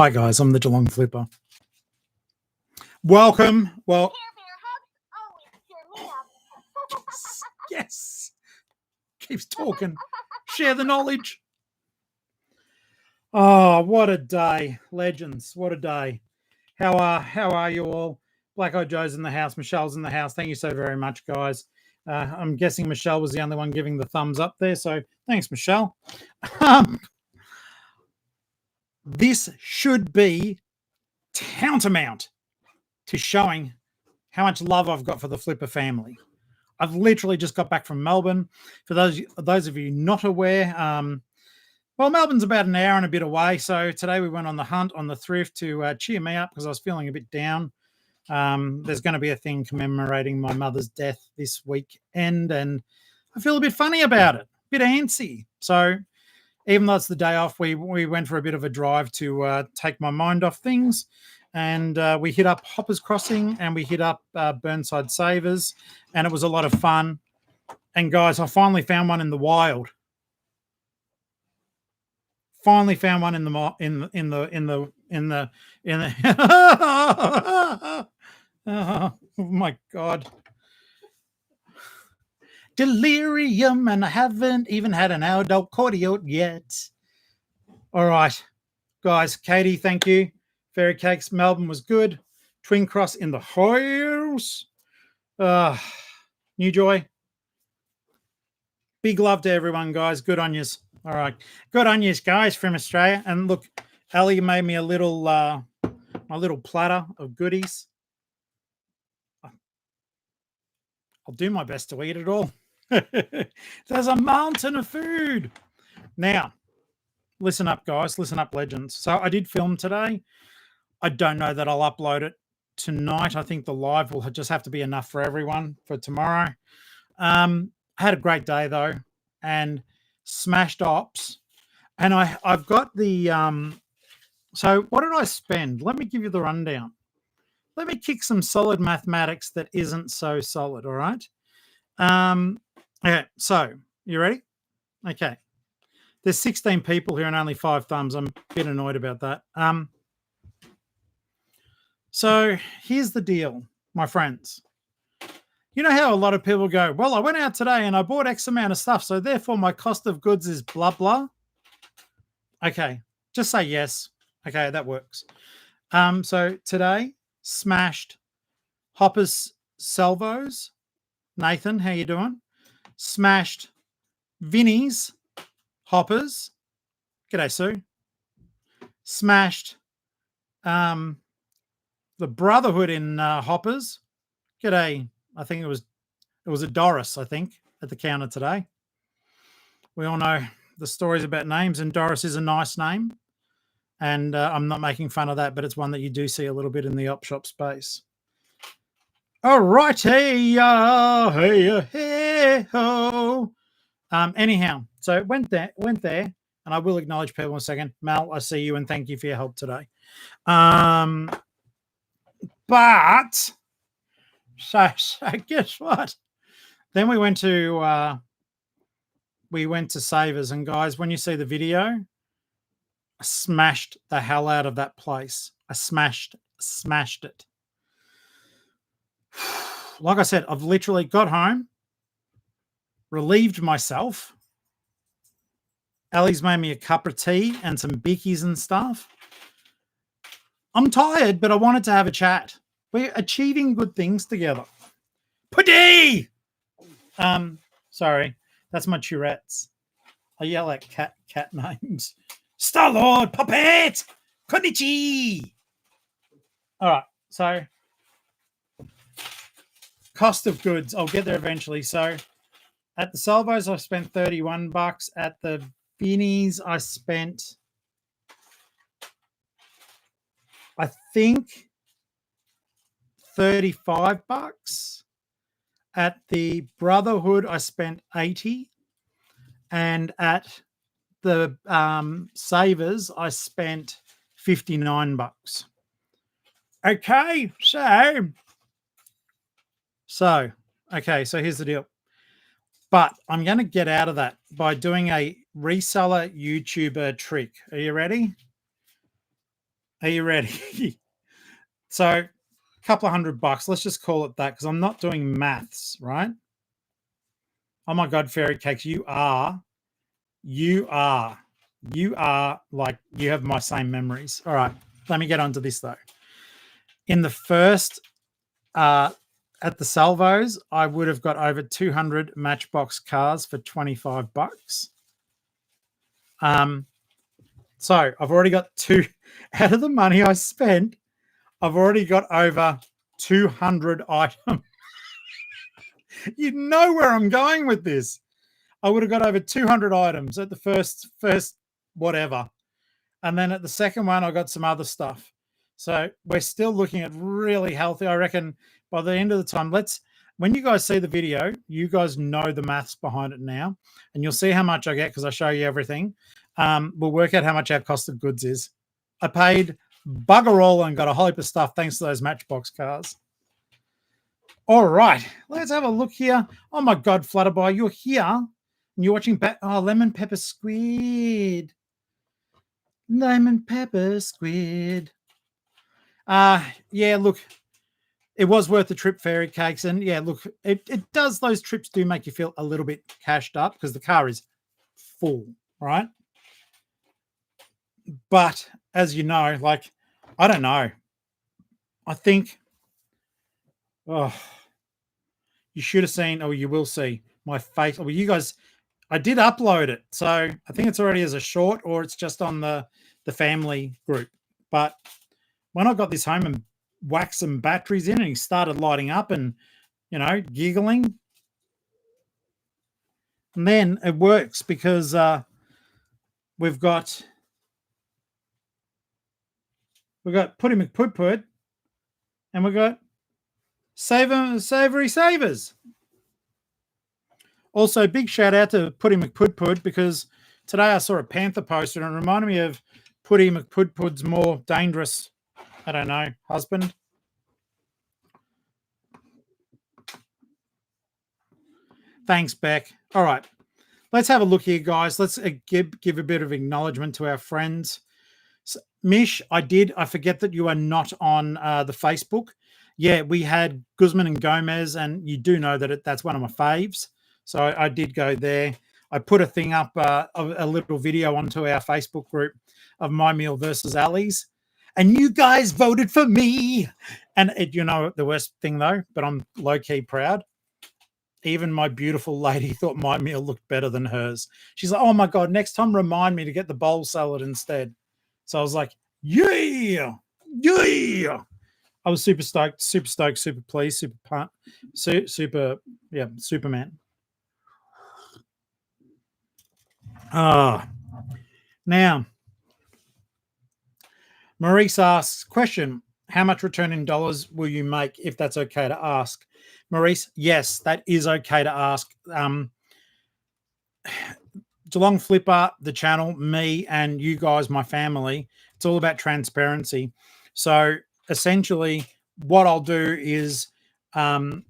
Hi guys, I'm the Geelong-Flipper. Welcome. Well, yes. Keeps talking. Share the knowledge. Oh, what a day. Legends. What a day. How are you all? Black Eyed Joe's in the house. Michelle's in the house. Thank you so very much, guys. I'm guessing Michelle was the only one giving the thumbs up there. So thanks, Michelle. This should be tantamount to showing how much love I've got for the Flipper family. I've literally just got back from Melbourne. For those of you not aware, well, Melbourne's about an hour and a bit away. So today we went on the hunt on the Thrift to cheer me up because I was feeling a bit down. There's going to be a thing commemorating my mother's death this weekend, and I feel a bit funny about it, a bit antsy. So even though it's the day off, we went for a bit of a drive to take my mind off things. And we hit up Hoppers Crossing and we hit up Burnside Savers, and it was a lot of fun. And guys, I finally found one in the wild. Finally found one in the oh my God. Delirium, and I haven't even had an adult cordial yet. All right, guys. Katie, thank you. Fairy Cakes, Melbourne was good. Twin Cross in the house. New Joy. Big love to everyone, guys. Good on yous. All right. Good on yous, guys, from Australia. And look, Ali made me a little, my little platter of goodies. I'll do my best to eat it all. There's a mountain of food. Now, listen up, guys. Listen up, legends. So I did film today. I don't know that I'll upload it tonight. I think the live will just have to be enough for everyone for tomorrow. I had a great day though, and smashed ops. And I've got the so what did I spend? Let me give you the rundown. Let me kick some solid mathematics that isn't so solid. All right. Okay. So you ready? Okay. There's 16 people here and only 5 thumbs. I'm a bit annoyed about that. So here's the deal, my friends. You know how a lot of people go, well, I went out today and I bought X amount of stuff, so therefore my cost of goods is blah, blah. Okay, just say yes. Okay, that works. So today, smashed Hoppers Salvos. Nathan, how you doing? Smashed Vinny's Hoppers. G'day, Sue. Smashed the Brotherhood in Hoppers. G'day. I think it was a Doris, I think, at the counter today. We all know the stories about names, and Doris is a nice name. And I'm not making fun of that, but it's one that you do see a little bit in the op shop space. All right, hey, ho. Anyhow, so went there, and I will acknowledge people in a second. Mel, I see you, and thank you for your help today. But so guess what? Then we went to Savers, and guys, when you see the video, I smashed the hell out of that place. I smashed it. Like I said, I've literally got home, relieved myself. Ellie's made me a cup of tea and some bickies and stuff. I'm tired, but I wanted to have a chat. We're achieving good things together. Puddy! Sorry, that's my Tourette's. I yell at cat names. Star-Lord, Puppet, Konnichi. All right, so cost of goods. I'll get there eventually. So at the Salvos, I spent $31. At the Beanies, I spent, I think, $35. At the Brotherhood, I spent $80. And at the Savers, I spent $59. Okay, so here's the deal. But I'm going to get out of that by doing a reseller YouTuber trick. Are you ready? Are you ready? So, a couple of $100. Let's just call it that because I'm not doing maths, right? Oh my God, fairy cakes, you are like you have my same memories. All right, let me get onto this though. In the first, at the salvos, I would have got over 200 Matchbox cars for $25. So I've already got two out of the money I spent. I've already got over 200 items. You know where I'm going with this. I would have got over 200 items at the first whatever. And then at the second one, I got some other stuff. So we're still looking at really healthy. I reckon by the end of the time, when you guys see the video, you guys know the maths behind it now, and you'll see how much I get because I show you everything. We'll work out how much our cost of goods is. I paid bugger all and got a whole heap of stuff thanks to those Matchbox cars. All right, let's have a look here. Oh my God, Flutterby, you're here and you're watching lemon pepper squid. Lemon pepper squid. Yeah, look, it was worth the trip, fairy cakes. And yeah, look, it does, those trips do make you feel a little bit cashed up because the car is full, right? But as you know, like, I don't know. I think, oh, you should have seen, or you will see my face. Well, you guys, I did upload it. So I think it's already as a short or it's just on the family group. But when I got this home and whacked some batteries in and he started lighting up and, you know, giggling, and then it works because we've got Putty McPudpud and we've got Savory Savers. Also, big shout out to Putty McPudpud because today I saw a Panther poster and it reminded me of Putty McPudpud's more dangerous, I don't know, husband. Thanks, Beck. All right, let's have a look here, guys. Let's give a bit of acknowledgement to our friends. So, Mish, I forget that you are not on the Facebook. Yeah, we had Guzman and Gomez, and you do know that that's one of my faves. So I did go there. I put a thing up, a little video onto our Facebook group of my meal versus Ali's, and you guys voted for me. And you know the worst thing though, but I'm low key proud. Even my beautiful lady thought my meal looked better than hers. She's like, "Oh my God, next time remind me to get the bowl salad instead." So I was like, "Yeah, yeah." I was super stoked, super pleased, super pumped, super, yeah, Superman. Now, Maurice asks, question, how much return in dollars will you make if that's okay to ask? Maurice, yes, that is okay to ask. Geelong-Flipper, the channel, me and you guys, my family, it's all about transparency. So essentially what I'll do is I'll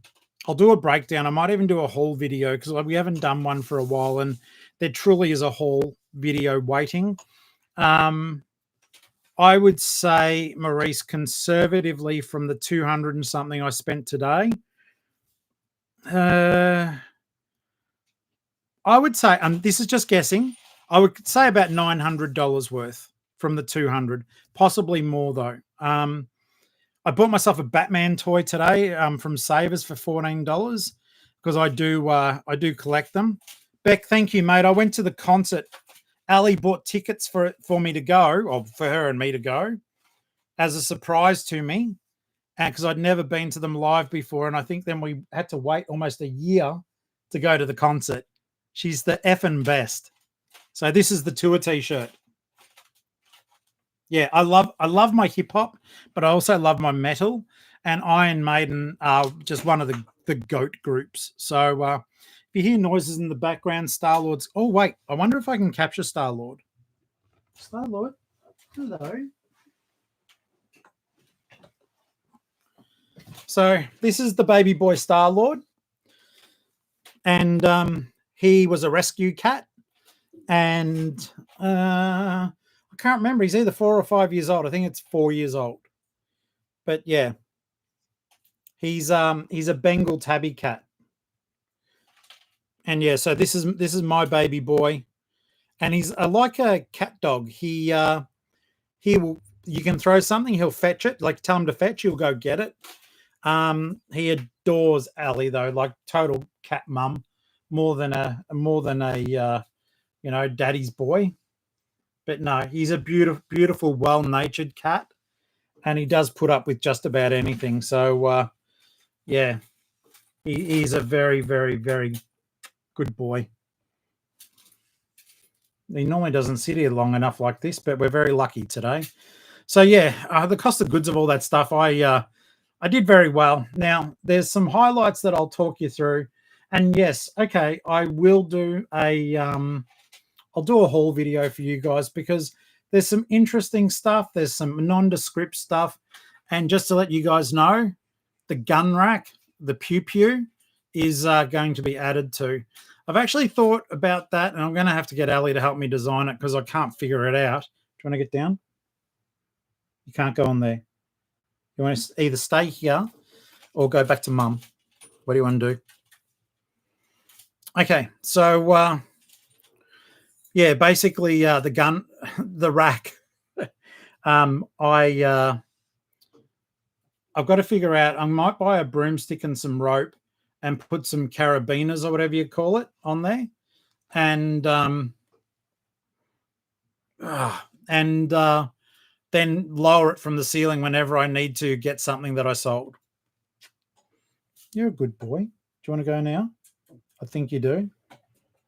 do a breakdown. I might even do a haul video because we haven't done one for a while and there truly is a haul video waiting. I would say, Maurice, conservatively from the 200 and something I spent today, I would say, this is just guessing, I would say about $900 worth from the 200, possibly more though. I bought myself a Batman toy today from Savers for $14 because I do collect them. Beck, thank you, mate. I went to the concert. Ali bought tickets for me to go, or for her and me to go, as a surprise to me, because I'd never been to them live before, and I think then we had to wait almost a year to go to the concert. She's the effing best. So this is the tour T-shirt. Yeah, I love my hip hop, but I also love my metal. And Iron Maiden are just one of the GOAT groups. So if you hear noises in the background, Star-Lord's. Oh wait, I wonder if I can capture Star-Lord. Star-Lord, hello. So this is the baby boy Star-Lord, and he was a rescue cat, and I can't remember. He's either 4 or 5 years old. I think it's 4 years old. But yeah, he's a Bengal tabby cat. And yeah, so this is my baby boy, and he's like a cat dog. He will, you can throw something, he'll fetch it. Like tell him to fetch, he'll go get it. He adores Allie though, like total cat mum, more than a daddy's boy. But no, he's a beautiful, well-natured cat, and he does put up with just about anything. So yeah, he's a very, very, very good boy. He normally doesn't sit here long enough like this, but we're very lucky today. So yeah, the cost of goods of all that stuff, I did very well. Now there's some highlights that I'll talk you through, and yes, okay, I will do I'll do a haul video for you guys because there's some interesting stuff. There's some nondescript stuff, and just to let you guys know, the gun rack, the pew pew, is going to be added to. I've actually thought about that, and I'm going to have to get Ali to help me design it because I can't figure it out. Do you want to get down? You can't go on there. You want to either stay here or go back to mum. What do you want to do? Okay, so yeah, basically the gun, the rack. I've got to figure out. I might buy a broomstick and some rope and put some carabiners or whatever you call it on there, and then lower it from the ceiling whenever I need to get something that I sold. You're a good boy. Do you want to go now? I think you do.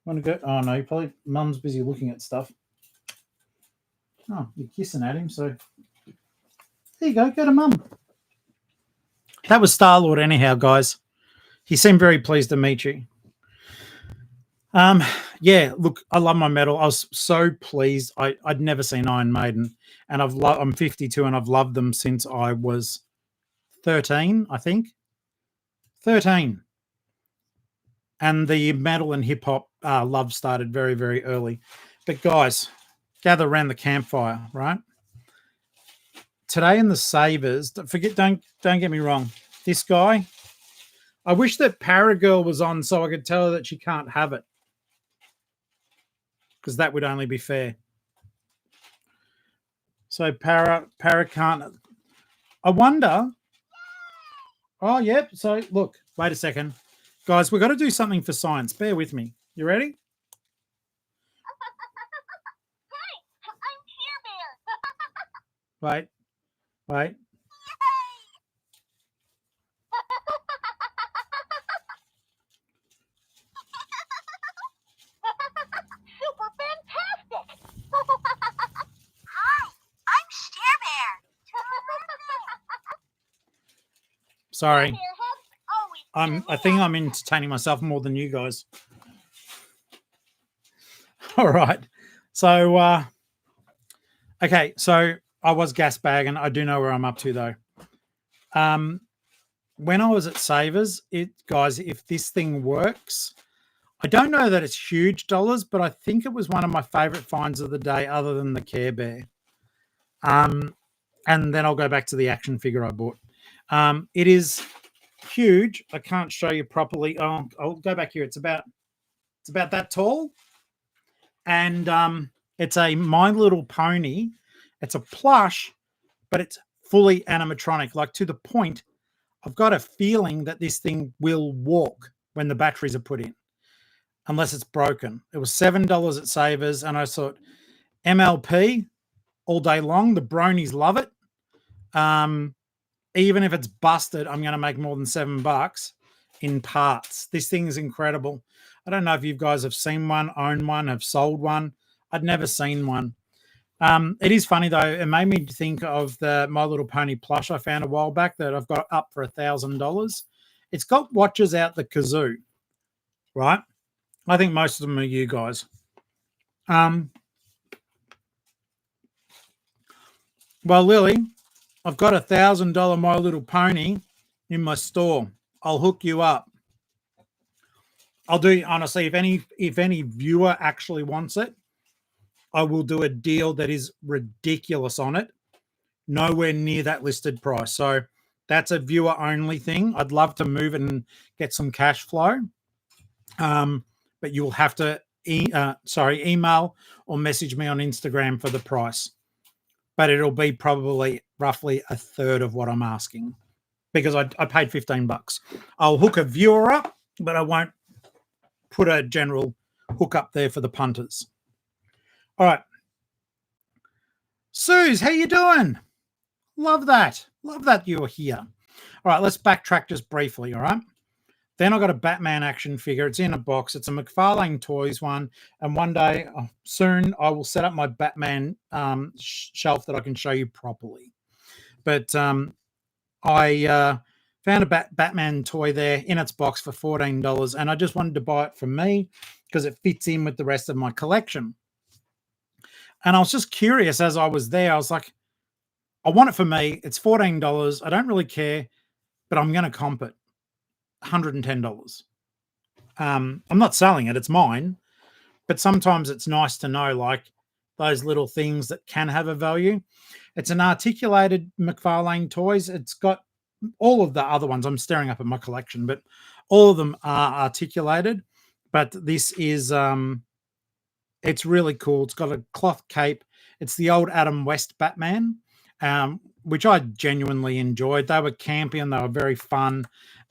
Want to go? Oh no, you probably mum's busy looking at stuff. Oh, you're kissing at him, so there you go. Go to mum. That was Star-Lord anyhow, guys. He seemed very pleased to meet you. Yeah, look, I love my medal. I was so pleased. I'd never seen Iron Maiden, and I'm 52, and I've loved them since I was 13, I think. 13. And the metal and hip hop love started very, very early. But guys, gather around the campfire, right? Today in the Savers, don't get me wrong. This guy, I wish that Paragirl was on so I could tell her that she can't have it, because that would only be fair. So Para can't. I wonder. Oh, yep. So look, wait a second. Guys, we've got to do something for science. Bear with me. You ready? Hi, I'm Care Bear. Wait. Super fantastic. Hi, I'm Care Bear. Sorry. I think I'm entertaining myself more than you guys. All right. So, okay. So I was gas bagging. I do know where I'm up to though. When I was at Savers, guys, if this thing works, I don't know that it's huge dollars, but I think it was one of my favorite finds of the day other than the Care Bear. And then I'll go back to the action figure I bought. It is huge. I can't show you properly. Oh, I'll go back here. It's about that tall, and it's a My Little Pony. It's a plush, but it's fully animatronic, like to the point I've got a feeling that this thing will walk when the batteries are put in, unless it's broken. It was $7 at Savers, and I thought MLP all day long. The bronies love it. Even if it's busted, I'm going to make more than $7 in parts. This thing is incredible. I don't know if you guys have seen one, owned one, have sold one. I'd never seen one. It is funny though. It made me think of the My Little Pony plush I found a while back that I've got up for $1,000. It's got watches out the kazoo, right? I think most of them are you guys. Well, Lily, I've got $1,000 My Little Pony in my store. I'll hook you up. I'll do, honestly, if any viewer actually wants it, I will do a deal that is ridiculous on it, nowhere near that listed price. So that's a viewer only thing. I'd love to move it and get some cash flow. But you'll have to email or message me on Instagram for the price. But it'll be probably roughly a third of what I'm asking because I paid $15. I'll hook a viewer up, but I won't put a general hook up there for the punters. All right. Suze, how you doing? Love that. Love that you're here. All right, let's backtrack just briefly, all right? Then I got a Batman action figure. It's in a box. It's a McFarlane Toys one. And one day, soon, I will set up my Batman shelf that I can show you properly. But I found a Batman toy there in its box for $14. And I just wanted to buy it for me because it fits in with the rest of my collection. And I was just curious as I was there. I was like, I want it for me. It's $14. I don't really care, but I'm going to comp it. $110. I'm not selling it, it's mine, but sometimes it's nice to know like those little things that can have a value. It's an articulated McFarlane Toys. It's got all of the other ones. I'm staring up at my collection, but all of them are articulated. But this is it's really cool. It's got a cloth cape. It's the old Adam West Batman, which I genuinely enjoyed. They were campy and they were very fun.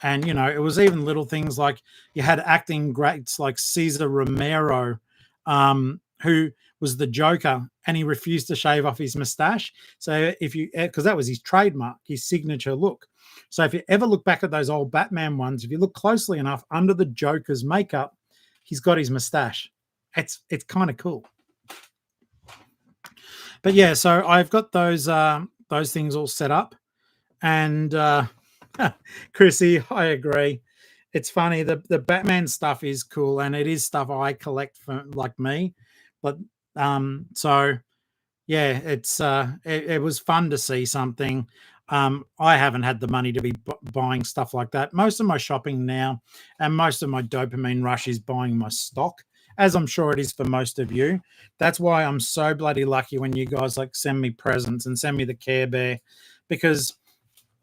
And, you know, it was even little things like you had acting greats like Cesar Romero, who was the Joker, and he refused to shave off his mustache. So because that was his trademark, his signature look. So if you ever look back at those old Batman ones, if you look closely enough under the Joker's makeup, he's got his mustache. It's kind of cool. But yeah, so I've got those things all set up, and Chrissy, I agree. It's funny. The Batman stuff is cool, and it is stuff I collect for like me. But so yeah, it was fun to see something. I haven't had the money to be buying stuff like that. Most of my shopping now, and most of my dopamine rush is buying my stock, as I'm sure it is for most of you. That's why I'm so bloody lucky when you guys like send me presents and send me the Care Bear, because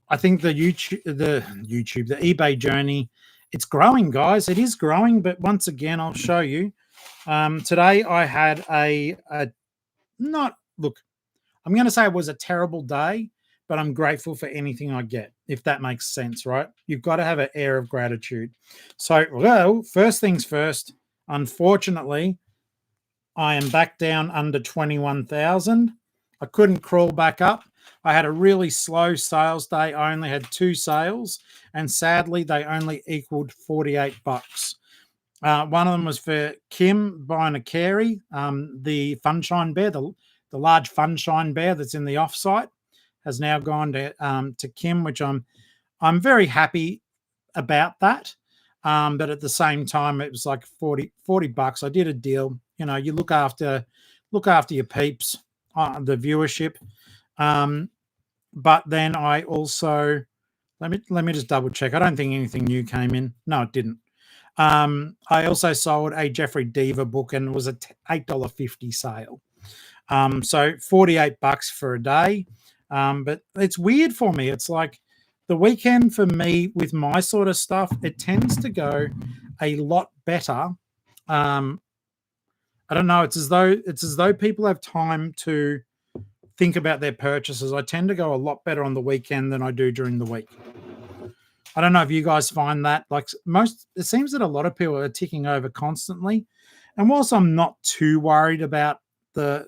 I think the eBay journey, it's growing, guys. It is growing, but once again, I'll show you. Today I had I'm going to say it was a terrible day, but I'm grateful for anything I get, if that makes sense, right? You've got to have an air of gratitude. So, well, first things first, unfortunately, I am back down under 21,000. I couldn't crawl back up. I had a really slow sales day. I only had 2 sales, and sadly, they only equaled $48. One of them was for Kim buying a Carey, the Funshine Bear, the large Funshine Bear that's in the offsite, has now gone to Kim, which I'm very happy about that. But at the same time, it was like $40. I did a deal. You know, you look after your peeps, the viewership. But then I also let me just double check. I don't think anything new came in. No, it didn't. I also sold a Jeffrey Deaver book, and it was a $8.50 sale. So $48 for a day. But it's weird for me. It's like the weekend for me with my sort of stuff, it tends to go a lot better. I don't know. It's as though people have time to think about their purchases. I tend to go a lot better on the weekend than I do during the week. I don't know if you guys find that. Like it seems that a lot of people are ticking over constantly. And whilst I'm not too worried about the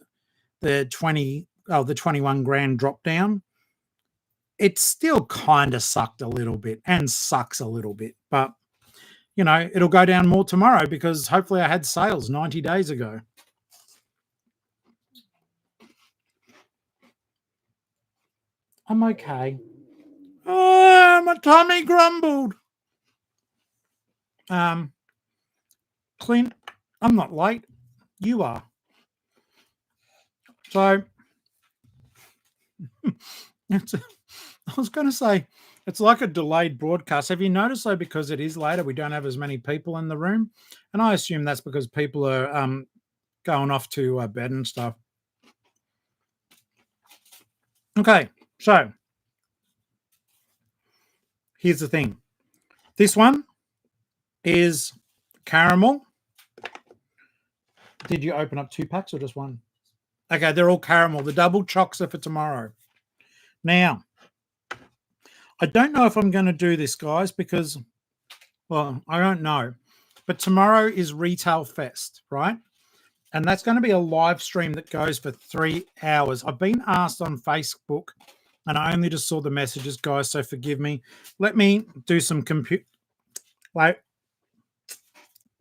21 grand drop down, it still kind of sucked a little bit and sucks a little bit. But, you know, it'll go down more tomorrow because hopefully I had sales 90 days ago. I'm okay. Oh, my tummy grumbled. Clint, I'm not late. You are. So, I was going to say, it's like a delayed broadcast. Have you noticed, though, because it is later, we don't have as many people in the room? And I assume that's because people are going off to bed and stuff. Okay, so here's the thing. This one is caramel. Did you open up 2 packs or just one? Okay, they're all caramel. The double chocks are for tomorrow. Now, I don't know if I'm going to do this, guys, because, well, I don't know. But tomorrow is Retail Fest, right? And that's going to be a live stream that goes for 3 hours. I've been asked on Facebook, and I only just saw the messages, guys, so forgive me. Let me do some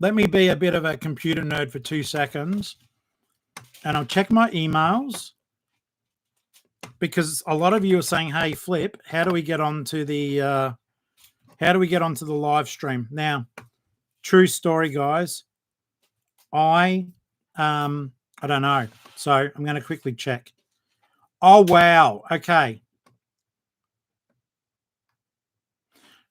let me be a bit of a computer nerd for 2 seconds, and I'll check my emails, because a lot of you are saying, "Hey, Flip, how do we get onto the live stream?" Now, true story, guys. I don't know. So I'm going to quickly check. Oh, wow. Okay.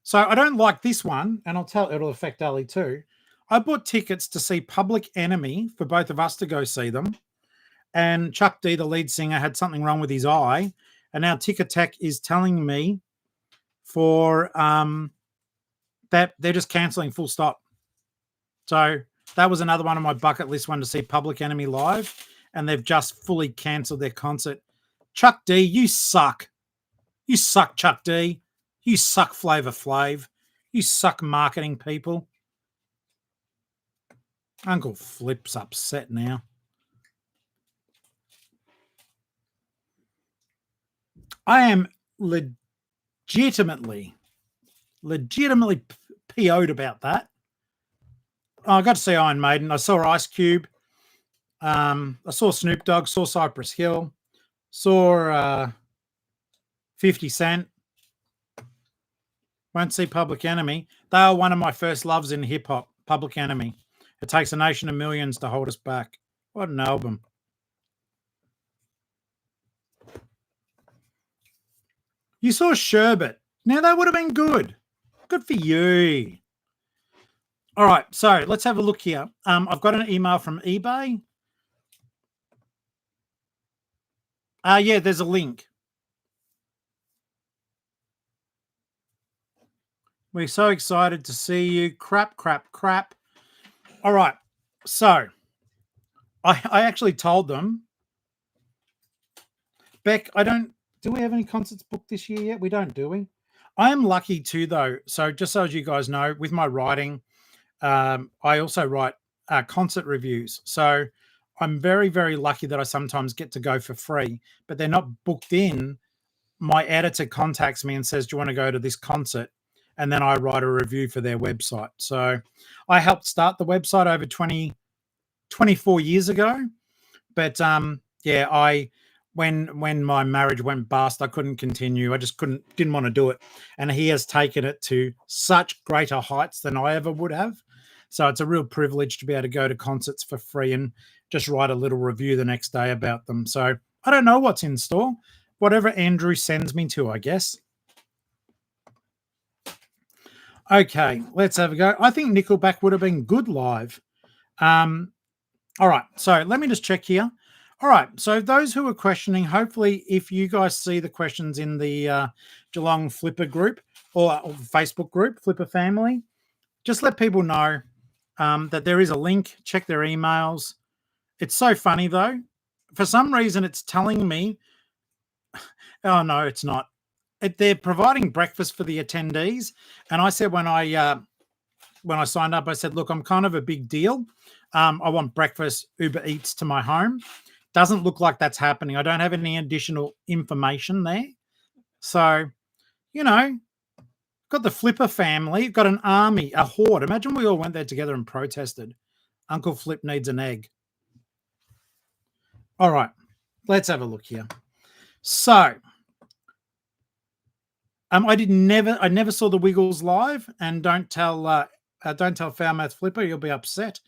So I don't like this one, and it'll affect Ali too. I bought tickets to see Public Enemy for both of us to go see them. And Chuck D, the lead singer, had something wrong with his eye. And now Ticket Tech is telling me for that they're just cancelling full stop. So that was another one on my bucket list one to see Public Enemy live, and they've just fully cancelled their concert. Chuck D, you suck. You suck, Chuck D. You suck, Flavor Flav. You suck, marketing people. Uncle Flip's upset now. I am legitimately PO'd about that. Oh, I got to see Iron Maiden. I saw Ice Cube. I saw Snoop Dogg. Saw Cypress Hill. Saw 50 Cent. Won't see Public Enemy. They are one of my first loves in hip-hop, Public Enemy. It takes a nation of millions to hold us back. What an album. You saw Sherbet. Now, that would have been good. Good for you. All right, so let's have a look here. I've got an email from eBay. Yeah, there's a link. We're so excited to see you. Crap. All right, so I actually told them, Beck, do we have any concerts booked this year yet? We don't, do we? I am lucky too, though. So just so as you guys know, with my writing, I also write concert reviews. So I'm very, very lucky that I sometimes get to go for free, but they're not booked in. My editor contacts me and says, "Do you want to go to this concert?" And then I write a review for their website. So I helped start the website over 24 years ago. But yeah, when my marriage went bust, I couldn't continue. I just didn't want to do it. And he has taken it to such greater heights than I ever would have. So it's a real privilege to be able to go to concerts for free and just write a little review the next day about them. So I don't know what's in store. Whatever Andrew sends me to, I guess. Okay, let's have a go. I think Nickelback would have been good live. All right, so let me just check here. All right, so those who are questioning, hopefully if you guys see the questions in the Geelong-Flipper group or Facebook group, Flipper Family, just let people know that there is a link. Check their emails. It's so funny, though. For some reason, it's telling me, oh, no, it's not. They're providing breakfast for the attendees. And I said when I signed up, I said, look, I'm kind of a big deal. I want breakfast, Uber Eats to my home. Doesn't look like that's happening. I don't have any additional information there. So, you know, got the Flipper family, got an army, a horde. Imagine we all went there together and protested. Uncle Flip needs an egg. All right, let's have a look here. So, I never saw the Wiggles live, and don't tell Foulmouth Flipper, you'll be upset.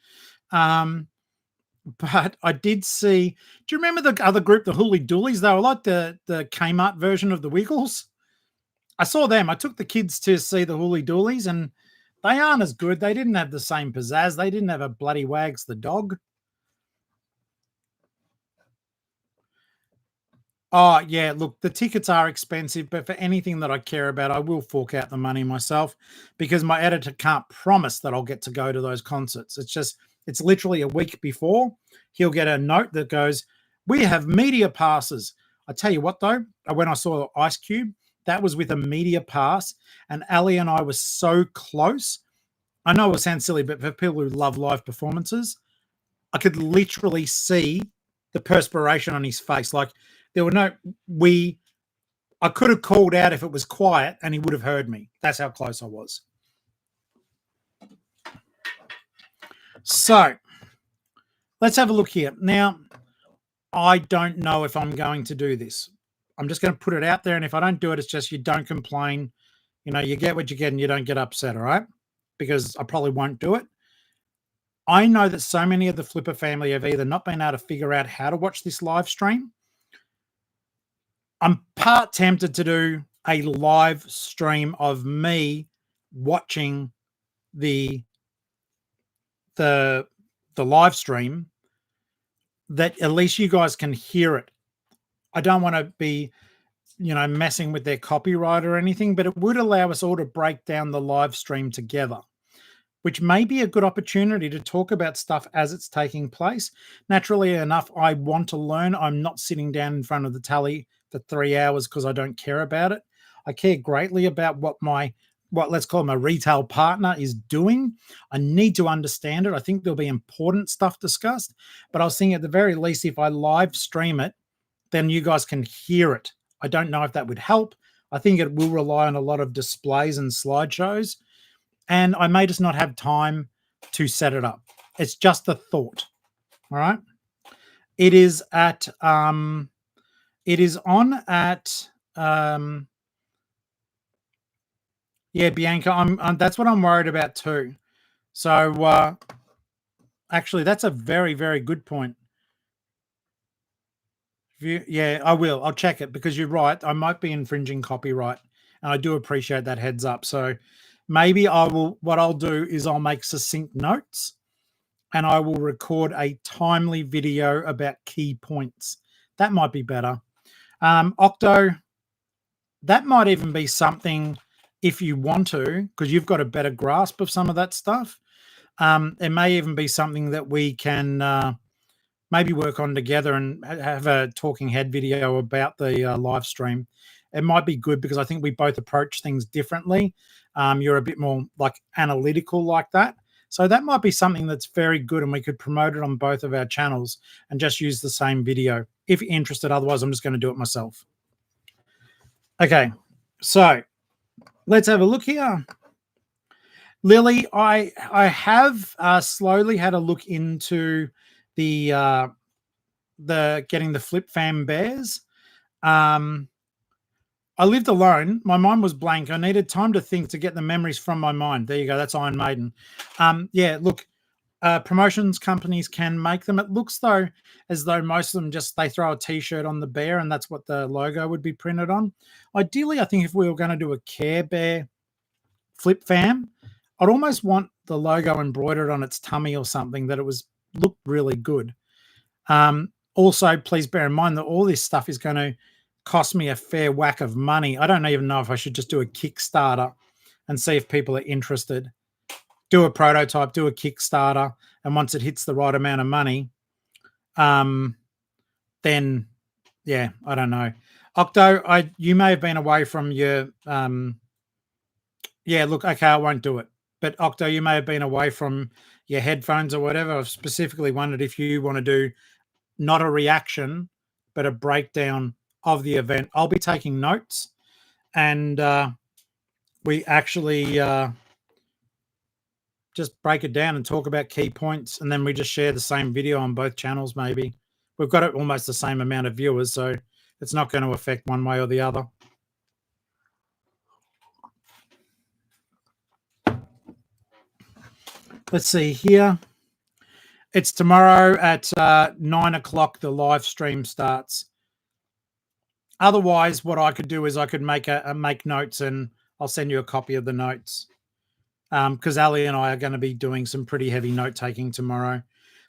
But I did see. Do you remember the other group, the Hooly Doolies? They were like the Kmart version of the Wiggles. I saw them. I took the kids to see the Hooly Doolies, and they aren't as good. They didn't have the same pizzazz. They didn't have a bloody Wags the dog. Oh, yeah, look, the tickets are expensive, but for anything that I care about, I will fork out the money myself because my editor can't promise that I'll get to go to those concerts. It's literally a week before. He'll get a note that goes, "We have media passes." I tell you what, though, when I saw Ice Cube, that was with a media pass, and Ali and I were so close. I know it sounds silly, but for people who love live performances, I could literally see the perspiration on his face. Like there were no we I could have called out if it was quiet and he would have heard me. That's how close I was. So let's have a look here. Now, I don't know if I'm going to do this. I'm just going to put it out there. And if I don't do it, it's just you don't complain. You know, you get what you get and you don't get upset, all right? Because I probably won't do it. I know that so many of the Flipper family have either not been able to figure out how to watch this live stream. I'm part tempted to do a live stream of me watching the live stream that at least you guys can hear it. I don't want to be, messing with their copyright or anything, but it would allow us all to break down the live stream together, which may be a good opportunity to talk about stuff as it's taking place. Naturally enough, I want to learn. I'm not sitting down in front of the tally for 3 hours because I don't care about it. I care greatly about what let's call my retail partner is doing. I need to understand it. I think there'll be important stuff discussed, but I was thinking at the very least, if I live stream it, then you guys can hear it. I don't know if that would help. I think it will rely on a lot of displays and slideshows, and I may just not have time to set it up. It's just a thought. All right. It is at it is on at yeah, Bianca, I'm that's what I'm worried about too. So actually that's a very, very good point. Yeah, I will. I'll check it because you're right. I might be infringing copyright, and I do appreciate that heads up. So maybe what I'll do is I'll make succinct notes and I will record a timely video about key points. That might be better. Octo, that might even be something if you want to, because you've got a better grasp of some of that stuff. It may even be something that we can maybe work on together and have a talking head video about the live stream. It might be good because I think we both approach things differently. You're a bit more like analytical like that. So that might be something that's very good and we could promote it on both of our channels and just use the same video if you're interested. Otherwise, I'm just going to do it myself. Okay, so let's have a look here. Lily, I have slowly had a look into the getting the Flip Fam bears. I lived alone. My mind was blank. I needed time to think to get the memories from my mind. There you go. That's Iron Maiden. Yeah, look, promotions companies can make them. It looks as though most of them they throw a T-shirt on the bear and that's what the logo would be printed on. Ideally, I think if we were going to do a Care Bear Flip Fam, I'd almost want the logo embroidered on its tummy or something that looked really good. Also, please bear in mind that all this stuff is going to cost me a fair whack of money. I don't even know if I should just do a Kickstarter and see if people are interested. Do a prototype, do a Kickstarter, and once it hits the right amount of money, then yeah, I don't know. Octo, you may have been away from your yeah, look, okay, I won't do it. But Octo, you may have been away from your headphones or whatever. I've specifically wondered if you want to do not a reaction, but a breakdown of the event. I'll be taking notes and we actually just break it down and talk about key points, and then we just share the same video on both channels maybe. We've got almost the same amount of viewers, so it's not going to affect one way or the other. Let's see here. It's tomorrow at 9 o'clock. The live stream starts. Otherwise, what I could do is I could make notes, and I'll send you a copy of the notes. Because Ali and I are going to be doing some pretty heavy note taking tomorrow.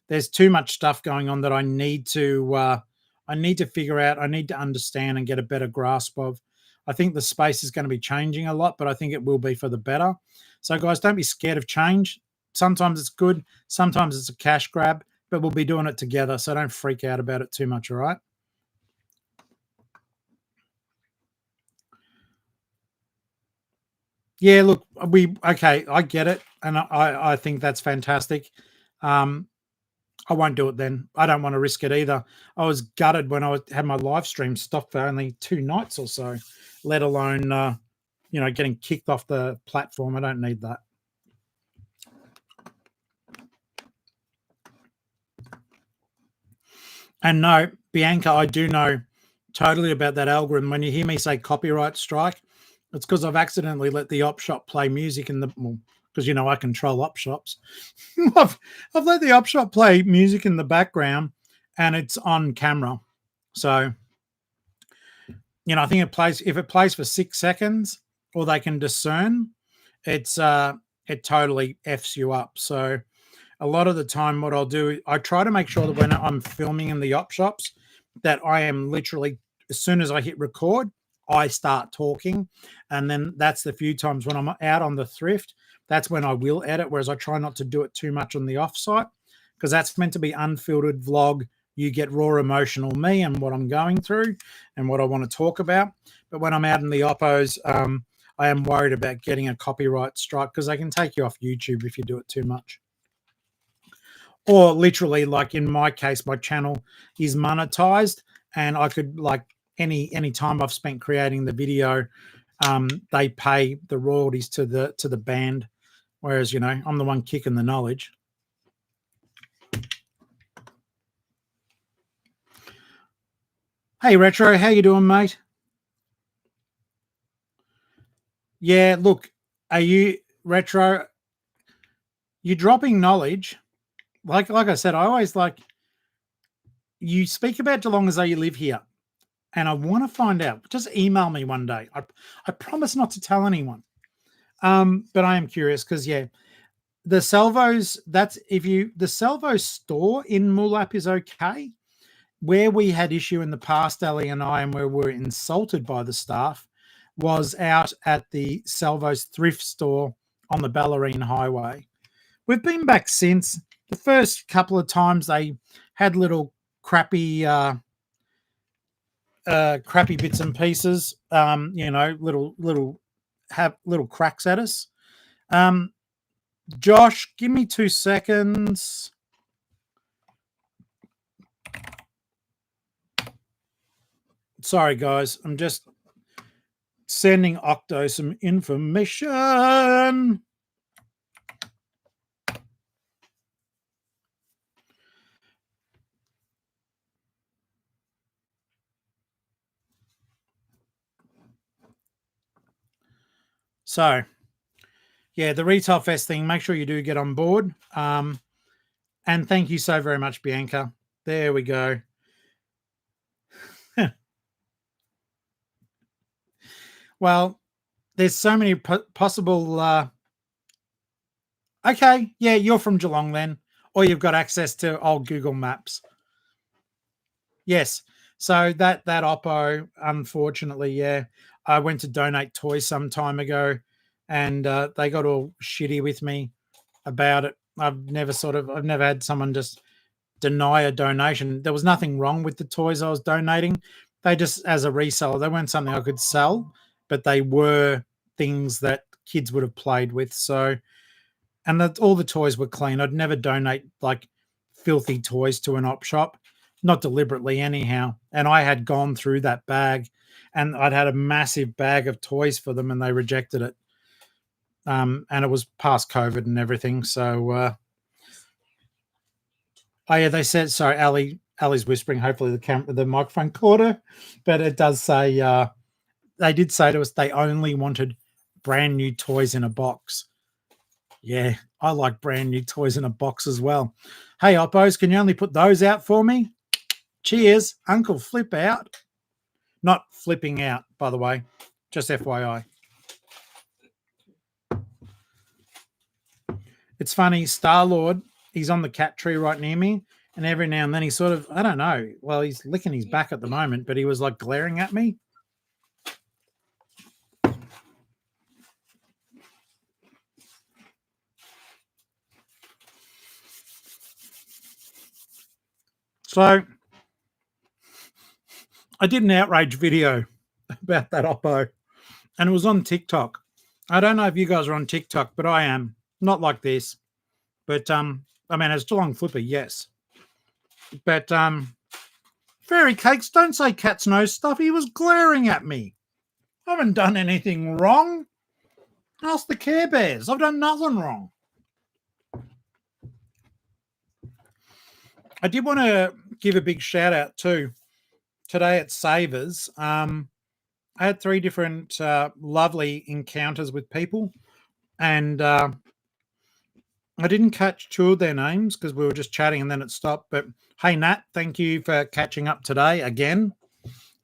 There's too much stuff going on that I need to I need to figure out, I need to understand and get a better grasp of. I think the space is going to be changing a lot, but I think it will be for the better. So, guys, don't be scared of change. Sometimes it's good, sometimes it's a cash grab, but we'll be doing it together. So don't freak out about it too much, all right? Yeah, look, okay, I get it, and I think that's fantastic. I won't do it then. I don't want to risk it either. I was gutted when had my live stream stopped for only 2 nights or so, let alone getting kicked off the platform. I don't need that. And no, Bianca, I do know totally about that algorithm. When you hear me say copyright strike, it's because I've accidentally let the op shop play music in the because I control op shops. I've let the op shop play music in the background, and it's on camera. So, I think if it plays for 6 seconds, or they can discern, it totally f's you up. So, a lot of the time, what I'll do, I try to make sure that when I'm filming in the op shops, that I am literally, as soon as I hit record, I start talking. And then that's the few times when I'm out on the thrift, that's when I will edit, whereas I try not to do it too much on the offsite, because that's meant to be unfiltered vlog. You get raw emotional me and what I'm going through and what I want to talk about. But when I'm out in the oppos, I am worried about getting a copyright strike, because they can take you off YouTube if you do it too much. Or literally, like in my case, my channel is monetized, and I could, like, any time I've spent creating the video, they pay the royalties to the band, whereas I'm the one kicking the knowledge. Hey Retro, how you doing, mate? Yeah, look, are you Retro? You're dropping knowledge. Like I said, I always you speak about Geelong as though you live here, and I want to find out. Just email me one day. I promise not to tell anyone. But I am curious, because the Salvos. The Salvo store in Moolap is okay. Where we had issue in the past, Ali and I, and where we were insulted by the staff, was out at the Salvo's thrift store on the Ballerine Highway. We've been back since. The first couple of times they had little crappy bits and pieces, little cracks at us. Josh, give me 2 seconds. Sorry, guys. I'm just sending Octo some information. So, yeah, the Retail Fest thing, make sure you do get on board. And thank you so very much, Bianca. There we go. Well, there's so many possible. Okay, yeah, you're from Geelong then, or you've got access to old Google Maps. Yes. So that Oppo, unfortunately, yeah, I went to donate toys some time ago, and they got all shitty with me about it. I've never had someone just deny a donation. There was nothing wrong with the toys I was donating. They just, as a reseller, they weren't something I could sell, but they were things that kids would have played with. So, and all the toys were clean. I'd never donate like filthy toys to an op shop, not deliberately anyhow. And I had gone through that bag, and I'd had a massive bag of toys for them, and they rejected it. And it was past COVID and everything. So, oh yeah, they said, sorry, Ali's whispering. Hopefully the microphone caught her, but it does say they did say to us they only wanted brand new toys in a box. Yeah, I like brand new toys in a box as well. Hey, Oppos, can you only put those out for me? Cheers, Uncle Flip out. Not flipping out, by the way. Just FYI. It's funny, Star-Lord, he's on the cat tree right near me. And every now and then he sort of, I don't know. Well, he's licking his back at the moment, but he was like glaring at me. So I did an outrage video about that Oppo, and it was on TikTok. I don't know if you guys are on TikTok, but I am. Not like this. But I mean, as Geelong-Flipper, yes. But Fairy Cakes, don't say cat's nose stuff. He was glaring at me. I haven't done anything wrong. Ask the Care Bears. I've done nothing wrong. I did want to give a big shout out too. Today at Savers, I had 3 different lovely encounters with people, and I didn't catch 2 of their names because we were just chatting and then it stopped. But hey, Nat, thank you for catching up today again.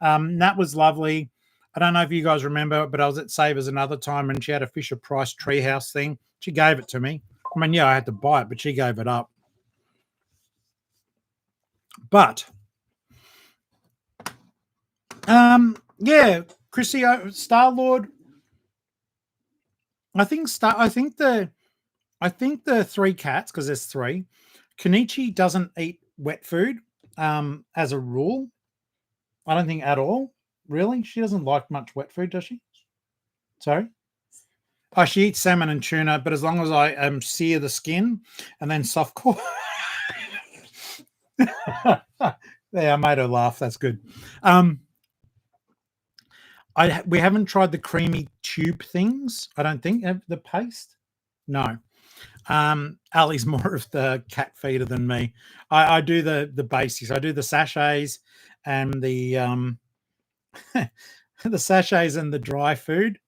Nat was lovely. I don't know if you guys remember, but I was at Savers another time and she had a Fisher Price treehouse thing. She gave it to me. I mean, yeah, I had to buy it, but she gave it up. But yeah, Chrissy, Star Lord. I think the 3 cats, because there's 3. Kenichi doesn't eat wet food as a rule. I don't think at all. Really, she doesn't like much wet food, does she? Sorry. Oh, she eats salmon and tuna, but as long as I sear the skin and then soft core. Yeah, I made her laugh. That's good. We haven't tried the creamy tube things. I don't think the paste. No. Ali's more of the cat feeder than me. I do the basics. I do the sachets and the the sachets and the dry food.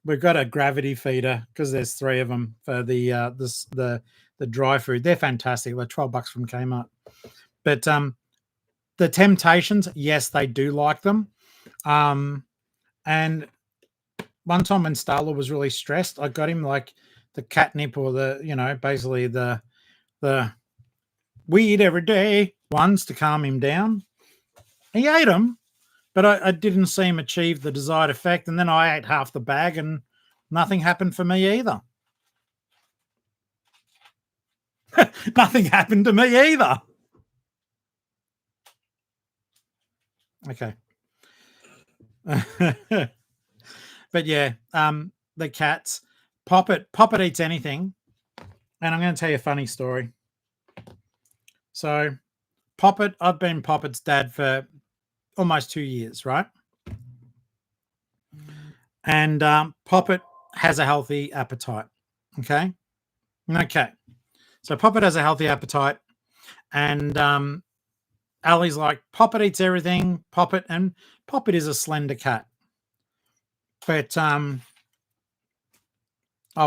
We've got a gravity feeder because there's 3 of them for the dry food. They're fantastic. They're $12 from Kmart. But the Temptations, yes, they do like them. And one time when Starla was really stressed, I got him like the catnip or basically the we eat every day ones to calm him down. He ate them, but I didn't see him achieve the desired effect. And then I ate half the bag and nothing happened for me either. Nothing happened to me either. Okay. But yeah, the cats. Poppet eats anything. And I'm going to tell you a funny story. So Poppet, I've been Poppet's dad for almost 2 years, right? And Poppet has a healthy appetite. Okay. So Poppet has a healthy appetite, and Ali's like, Poppet eats everything. Poppet is a slender cat. But oh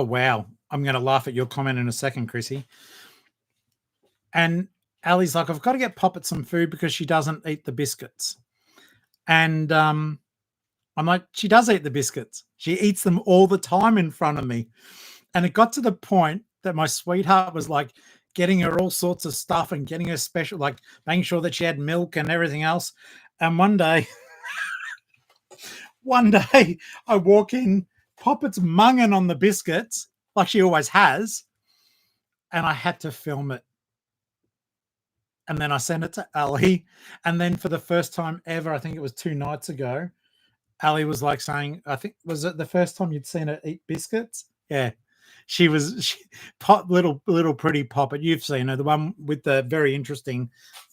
wow, I'm going to laugh at your comment in a second, Chrissy. And Ali's like, I've got to get Poppet some food because she doesn't eat the biscuits. And I'm like, she does eat the biscuits. She eats them all the time in front of me. And it got to the point that my sweetheart was like getting her all sorts of stuff and getting her special, like making sure that she had milk and everything else. And one day I walk in, Poppet's munging on the biscuits like she always has. And I had to film it. And then I sent it to Ali. And then for the first time ever, I think it was 2 nights ago, Ali was like saying, I think, was it the first time you'd seen her eat biscuits? Yeah. Little pretty Poppet. You've seen her, the one with the very interesting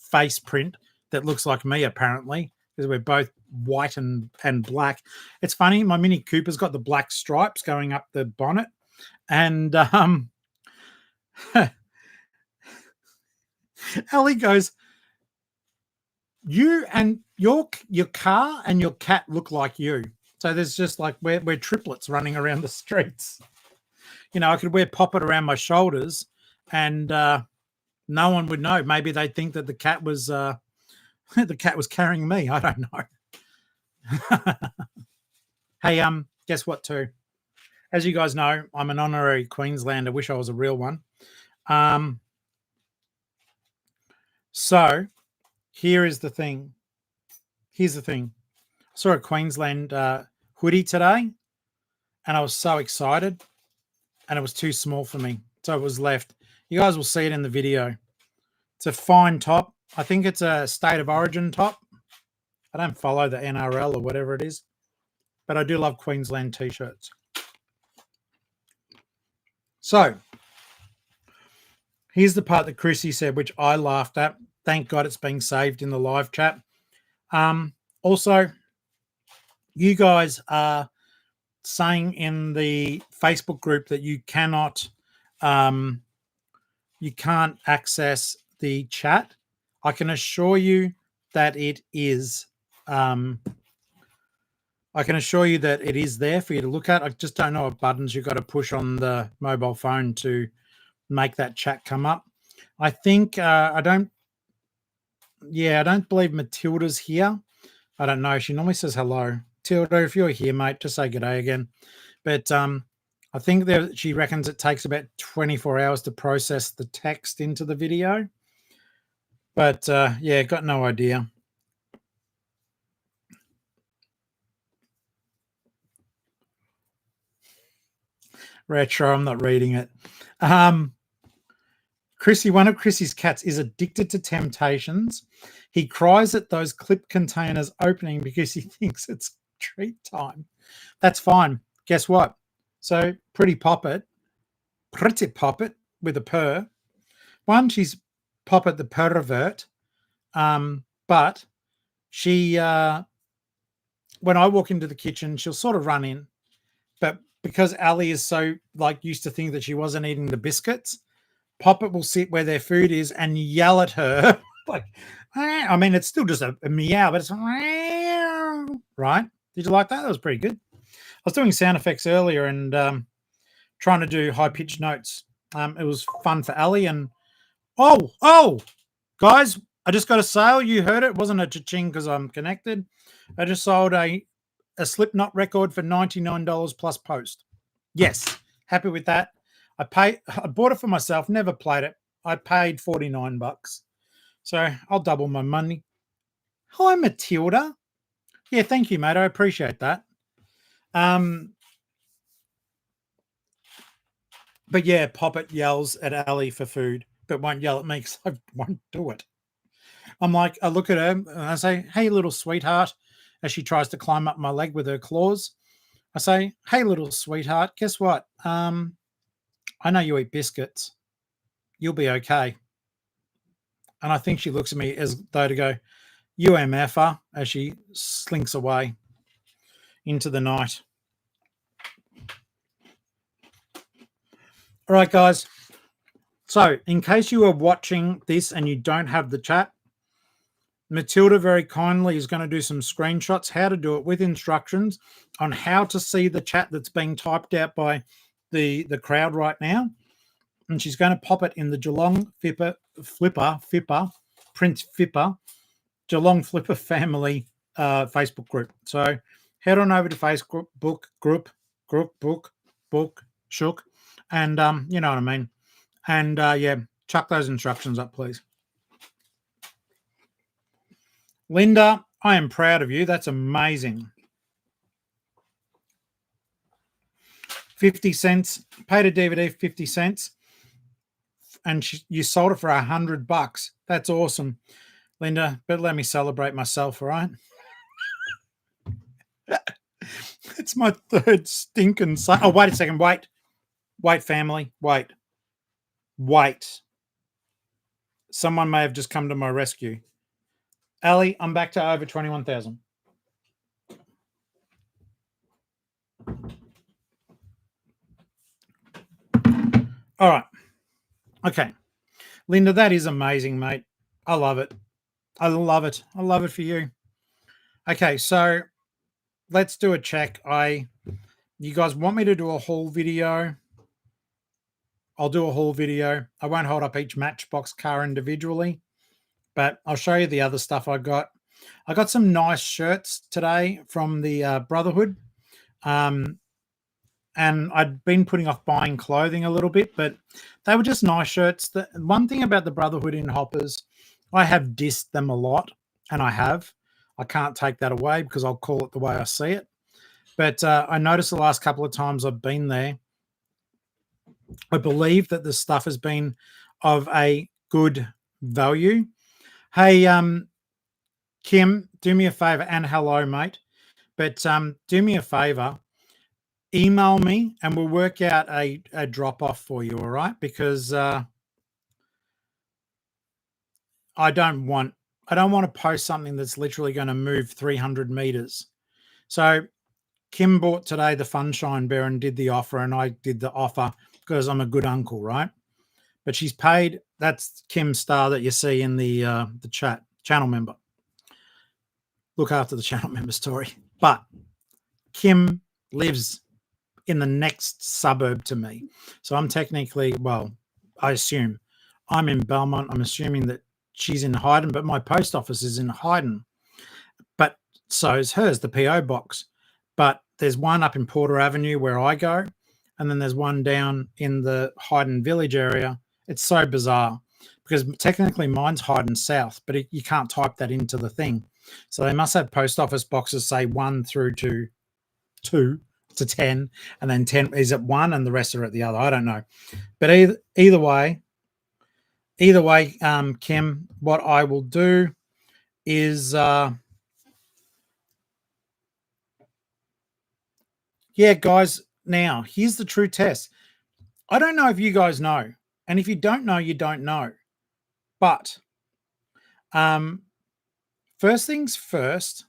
face print that looks like me, apparently, because we're both white and black. It's funny, my Mini Cooper's got the black stripes going up the bonnet. And Ellie goes, you and your car and your cat look like you. So there's just like we're triplets running around the streets. I could wear Poppet around my shoulders and no one would know. Maybe they'd think that the cat was carrying me. I don't know. Hey, guess what too? As you guys know, I'm an honorary Queenslander. Wish I was a real one. So here is the thing. Here's the thing. I saw a Queensland hoodie today, and I was so excited, and it was too small for me, so it was left. You guys will see it in the video. It's a fine top. I think it's a State of Origin top. I don't follow the NRL or whatever it is, but I do love Queensland t-shirts. So here's the part that Chrissy said, which I laughed at. Thank God it's being saved in the live chat. Also, you guys are saying in the Facebook group that you cannot, you can't access the chat. I can assure you that it is. I can assure you that it is there for you to look at. I just don't know what buttons you've got to push on the mobile phone to make that chat come up. I think I don't believe Matilda's here. I don't know. She normally says hello. Tilda, if you're here, mate, just say good day again. But I think that she reckons it takes about 24 hours to process the text into the video. But yeah, got no idea. Retro, I'm not reading it. Chrissy, one of Chrissy's cats is addicted to Temptations. He cries at those clip containers opening because he thinks it's treat time. That's fine. Guess what? So Pretty Poppet with a purr. One, she's Poppet the pervert. But she, when I walk into the kitchen, she'll sort of run in. But because Ali is so used to think that she wasn't eating the biscuits, Poppet will sit where their food is and yell at her. I mean, it's still just a meow, but it's right. Did you like that? That was pretty good. I was doing sound effects earlier and trying to do high-pitched notes. It was fun for Ali. And oh, guys, I just got a sale. You heard it. It wasn't a cha-ching because I'm connected. I just sold a Slipknot record for $99 plus post. Yes, happy with that. I bought it for myself, never played it. I paid $49. So I'll double my money. Hi, Matilda. Yeah, thank you, mate. I appreciate that. But yeah, Poppet yells at Ali for food, but won't yell at me because I won't do it. I'm like, I look at her and I say, hey, little sweetheart, as she tries to climb up my leg with her claws. I say, hey, little sweetheart, guess what? I know you eat biscuits. You'll be okay. And I think she looks at me as though to go, you MFer, as she slinks away into the night. All right, guys. So in case you are watching this and you don't have the chat, Matilda very kindly is going to do some screenshots, how to do it with instructions on how to see the chat that's being typed out by the crowd right now. And she's going to pop it in the Geelong-Flipper, Prince Fipper, Geelong-Flipper family Facebook group. So head on over to Facebook book, shook, and you know what I mean. And yeah, chuck those instructions up, please. Linda, I am proud of you. That's amazing. 50 cents. Paid a DVD 50 cents. And you sold it for $100. That's awesome. Linda, but let me celebrate myself, all right? It's my third stinking son. Oh, wait a second. Wait, family. Wait. Someone may have just come to my rescue. Ali, I'm back to over 21,000. All right. Okay. Linda, that is amazing, mate. I love it. I love it. I love it for you. Okay, so let's do a check. You guys want me to do a haul video? I'll do a haul video. I won't hold up each Matchbox car individually, but I'll show you the other stuff I got. I got some nice shirts today from the Brotherhood. And I'd been putting off buying clothing a little bit, but they were just nice shirts. The one thing about the Brotherhood in Hoppers I have dissed them a lot, and I have. I can't take that away because I'll call it the way I see it. But I noticed the last couple of times I've been there, I believe that the stuff has been of a good value. Hey, Kim, do me a favor, and hello, mate. But do me a favor, email me and we'll work out a drop off for you, all right? Because I don't want to post something that's literally going to move 300 meters. So Kim bought today the Funshine Bear and did the offer, and I did the offer because I'm a good uncle, right? But she's paid. That's Kim Star that you see in the chat, channel member. Look after the channel member story. But Kim lives in the next suburb to me. So I'm technically, well, I assume I'm in Belmont. I'm assuming that she's in Hyden, but my post office is in Hyden. But so is hers, the PO box. But there's one up in Porter Avenue where I go, and then there's one down in the Hyden Village area. It's so bizarre because technically mine's Hyden South, but you can't type that into the thing. So they must have post office boxes, say 1 through to 2 to 10, and then 10 is at 1 and the rest are at the other. I don't know. But either way, Kim, what I will do is yeah, guys, now here's the true test. I don't know if you guys know, and if you don't know, you don't know. But first things first,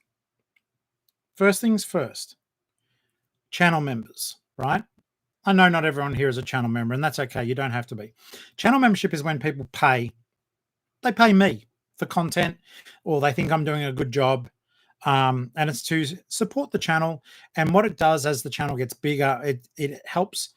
channel members, right? I know not everyone here is a channel member, and that's okay. You don't have to be. Channel membership is when people pay. They pay me for content, or they think I'm doing a good job. And it's to support the channel. And what it does as the channel gets bigger, it helps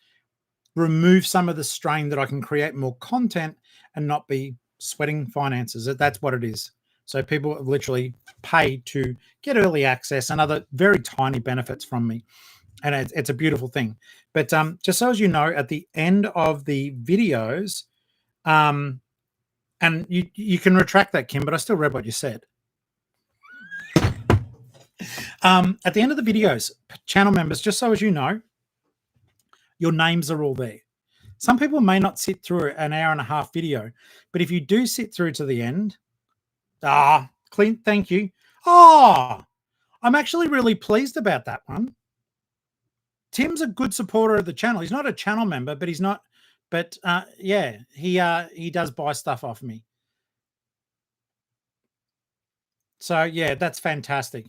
remove some of the strain that I can create more content and not be sweating finances. That's what it is. So people literally pay to get early access and other very tiny benefits from me. And it's a beautiful thing. But just so as you know, at the end of the videos, and you can retract that, Kim, but I still read what you said. At the end of the videos, channel members, just so as you know, your names are all there. Some people may not sit through an hour and a half video, but if you do sit through to the end, Clint, thank you. I'm actually really pleased about that one. Tim's a good supporter of the channel. He's not a channel member, but he's not. But yeah, he does buy stuff off me. So yeah, that's fantastic.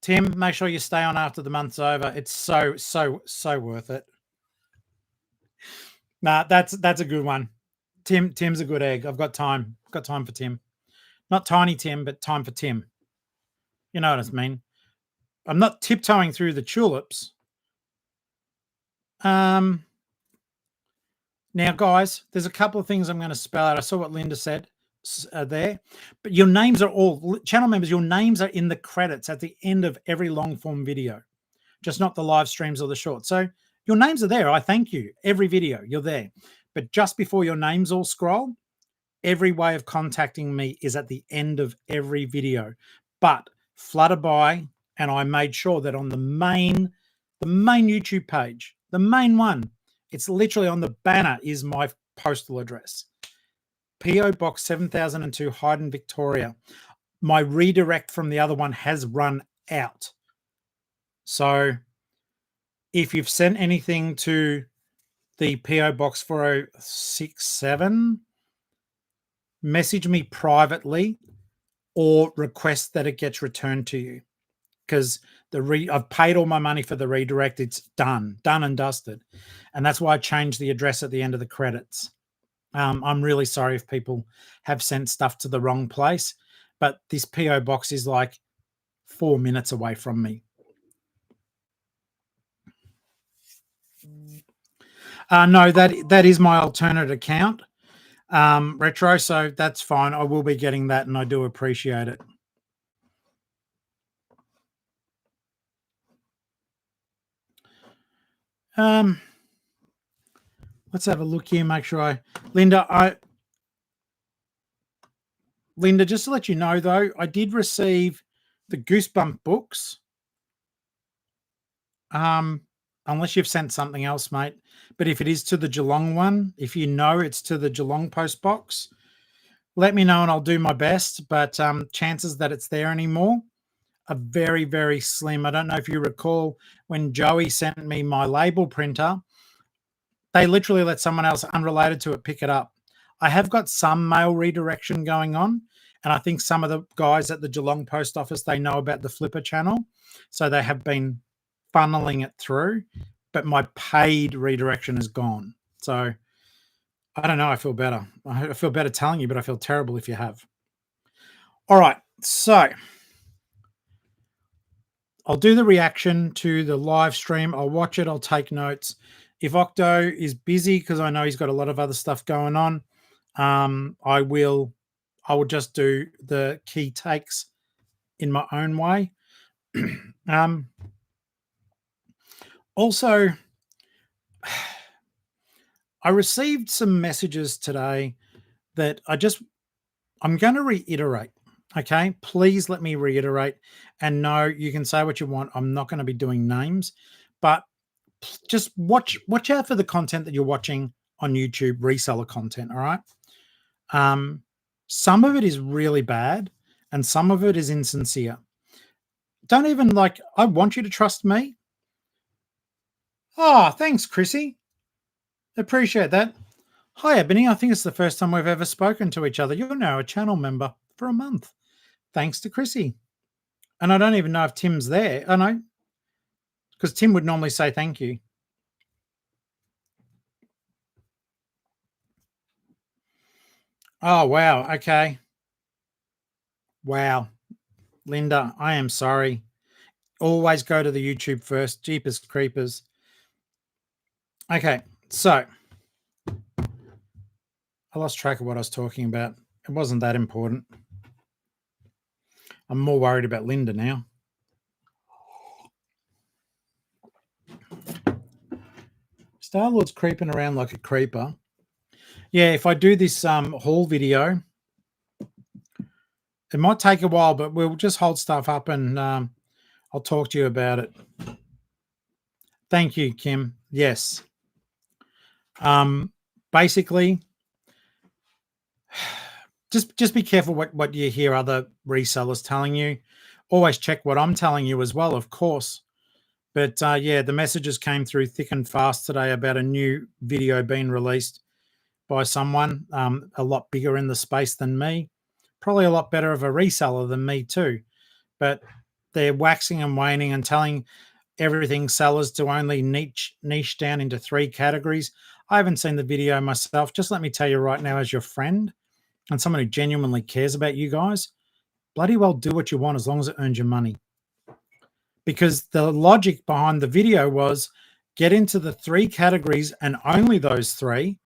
Tim, make sure you stay on after the month's over. It's so worth it. Nah, that's a good one. Tim's a good egg. I've got time. Got time for Tim. Not Tiny Tim, but time for Tim. You know what I mean? I'm not tiptoeing through the tulips. Now, guys, there's a couple of things I'm going to spell out. I saw what Linda said there, but your names are all channel members. Your names are in the credits at the end of every long form video, just not the live streams or the short. So your names are there. I thank you. Every video, you're there. But just before your names all scroll, every way of contacting me is at the end of every video. But Flutterby, and I made sure that on the main YouTube page, the main one, it's literally on the banner is my postal address. PO Box 7002 Hyden, Victoria. My redirect from the other one has run out. So if you've sent anything to the PO Box 4067, message me privately or request that it gets returned to you, because I've paid all my money for the redirect. It's done and dusted. And that's why I changed the address at the end of the credits. I'm really sorry if people have sent stuff to the wrong place, but this PO box is like 4 minutes away from me. No, that is my alternate account, Retro. So that's fine. I will be getting that, and I do appreciate it. Let's have a look here. Make sure Linda, Linda, just to let you know, though, I did receive the Goosebump books. Unless you've sent something else, mate. But if it is to the Geelong one, if you know it's to the Geelong post box, let me know and I'll do my best. But chances that it's there anymore are very, very slim. I don't know if you recall when Joey sent me my label printer, they literally let someone else unrelated to it pick it up. I have got some mail redirection going on, and I think some of the guys at the Geelong post office, they know about the Flipper channel, so they have been funneling it through, but my paid redirection is gone. So I don't know. I feel better. I feel better telling you, but I feel terrible if you have. All right. So I'll do the reaction to the live stream. I'll watch it. I'll take notes. If Octo is busy, because I know he's got a lot of other stuff going on, I will just do the key takes in my own way. Also, I received some messages today that I'm going to reiterate. Okay, please let me reiterate. And no, you can say what you want. I'm not going to be doing names, but just watch out for the content that you're watching on YouTube, reseller content. All right. Some of it is really bad, and some of it is insincere. Don't even I want you to trust me. Oh, thanks, Chrissy. Appreciate that. Hi, Ebony. I think it's the first time we've ever spoken to each other. You're now a channel member for a month. Thanks to Chrissy. And I don't even know if Tim's there. I know, because Tim would normally say thank you. Oh, wow. Okay. Wow. Linda, I am sorry. Always go to the YouTube first. Jeepers creepers. Okay. So I lost track of what I was talking about. It wasn't that important. I'm more worried about Linda now. Star-Lord's creeping around like a creeper. Yeah, if I do this haul video, it might take a while, but we'll just hold stuff up and I'll talk to you about it. Thank you, Kim. Yes. Basically, just be careful what you hear other resellers telling you. Always check what I'm telling you as well, of course. But yeah, the messages came through thick and fast today about a new video being released by someone a lot bigger in the space than me. Probably a lot better of a reseller than me too. But they're waxing and waning and telling everything sellers to only niche down into 3 categories. I haven't seen the video myself. Just let me tell you right now, as your friend and someone who genuinely cares about you guys, bloody well do what you want as long as it earns you money. Because the logic behind the video was get into the 3 categories and only those 3.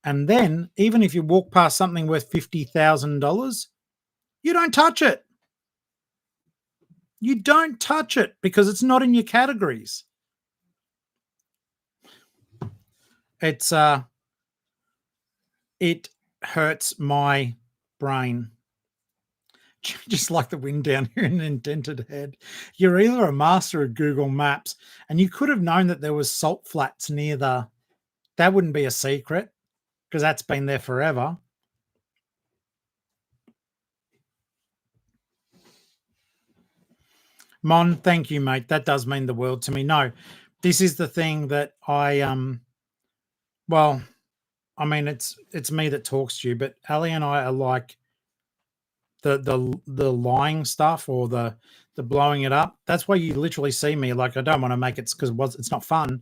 And then even if you walk past something worth $50,000, you don't touch it. You don't touch it because it's not in your categories. It hurts my brain. Just like the wind down here in an indented head. You're either a master of Google Maps, and you could have known that there was salt flats near that wouldn't be a secret because that's been there forever. Mon, thank you, mate. That does mean the world to me. No, this is the thing that well, I mean, it's me that talks to you, but Ali and I are like the lying stuff or the blowing it up. That's why you literally see me like I don't want to make it because it's not fun,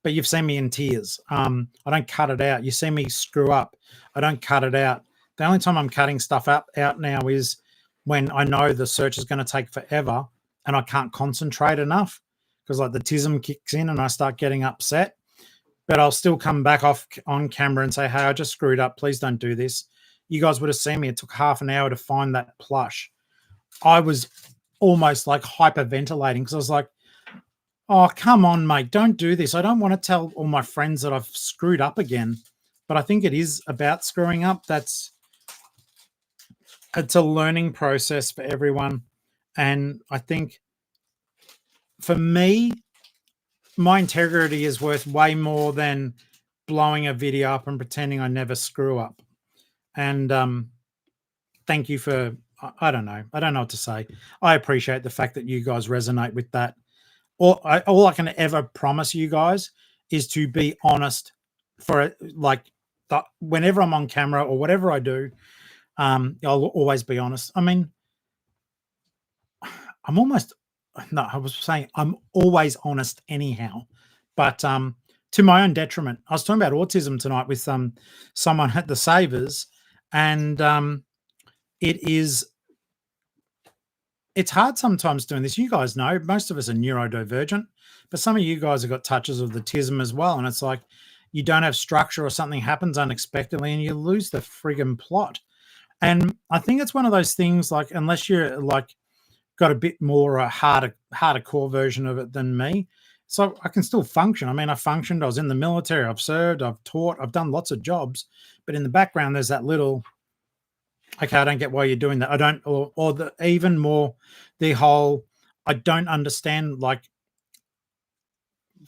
but you've seen me in tears. I don't cut it out. You see me screw up. I don't cut it out. The only time I'm cutting stuff out now is when I know the search is going to take forever and I can't concentrate enough because like the tism kicks in and I start getting upset. But I'll still come back off on camera and say, hey, I just screwed up. Please don't do this. You guys would have seen me. It took half an hour to find that plush. I was almost like hyperventilating because I was like, oh, come on, mate. Don't do this. I don't want to tell all my friends that I've screwed up again. But I think it is about screwing up. That's it's a learning process for everyone. And I think for me, my integrity is worth way more than blowing a video up and pretending I never screw up. And thank you for, I don't know. I don't know what to say. I appreciate the fact that you guys resonate with that. All I can ever promise you guys is to be honest for like whenever I'm on camera or whatever I do, I'll always be honest. I mean, I'm almost no, I was saying I'm always honest anyhow, but to my own detriment. I was talking about autism tonight with someone at the Savers, and it's hard sometimes doing this. You guys know most of us are neurodivergent, but some of you guys have got touches of the autism as well, and it's like you don't have structure or something happens unexpectedly and you lose the friggin' plot. And I think it's one of those things like unless you're like got a bit more a harder core version of it than me. So I can still function. I mean, I functioned, I was in the military, I've served, I've taught, I've done lots of jobs, but in the background, there's that little, okay, I don't get why you're doing that. I don't, or the even more, the whole, I don't understand, like,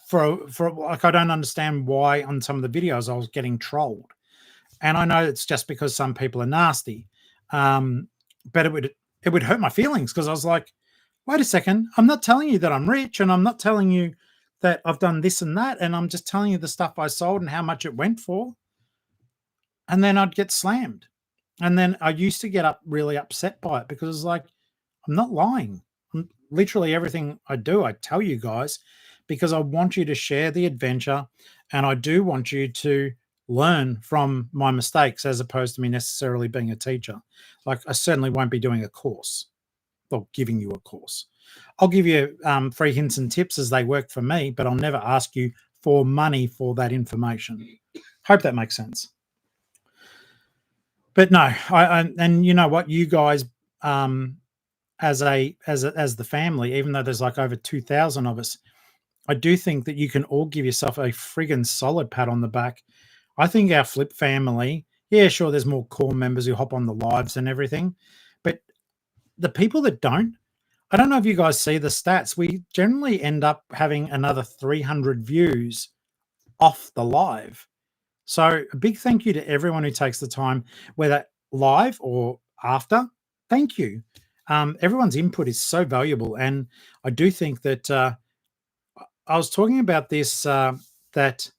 for like, I don't understand why on some of the videos I was getting trolled. And I know it's just because some people are nasty. But it would hurt my feelings because I was like, wait a second, I'm not telling you that I'm rich and I'm not telling you that I've done this and that. And I'm just telling you the stuff I sold and how much it went for. And then I'd get slammed. And then I used to get really upset by it because it's like, I'm not lying. Literally everything I do, I tell you guys because I want you to share the adventure and I do want you to learn from my mistakes as opposed to me necessarily being a teacher. Like I certainly won't be doing a course or giving you a course. I'll give you free hints and tips as they work for me, but I'll never ask you for money for that information. Hope that makes sense. But no, and you know what, you guys, as the family, even though there's like over 2,000 of us, I do think that you can all give yourself a friggin' solid pat on the back. I think our Flip family, yeah, sure, there's more core members who hop on the lives and everything, but the people that don't, I don't know if you guys see the stats. We generally end up having another 300 views off the live. So a big thank you to everyone who takes the time, whether live or after. Thank you. Everyone's input is so valuable, and I do think that I was talking about this. That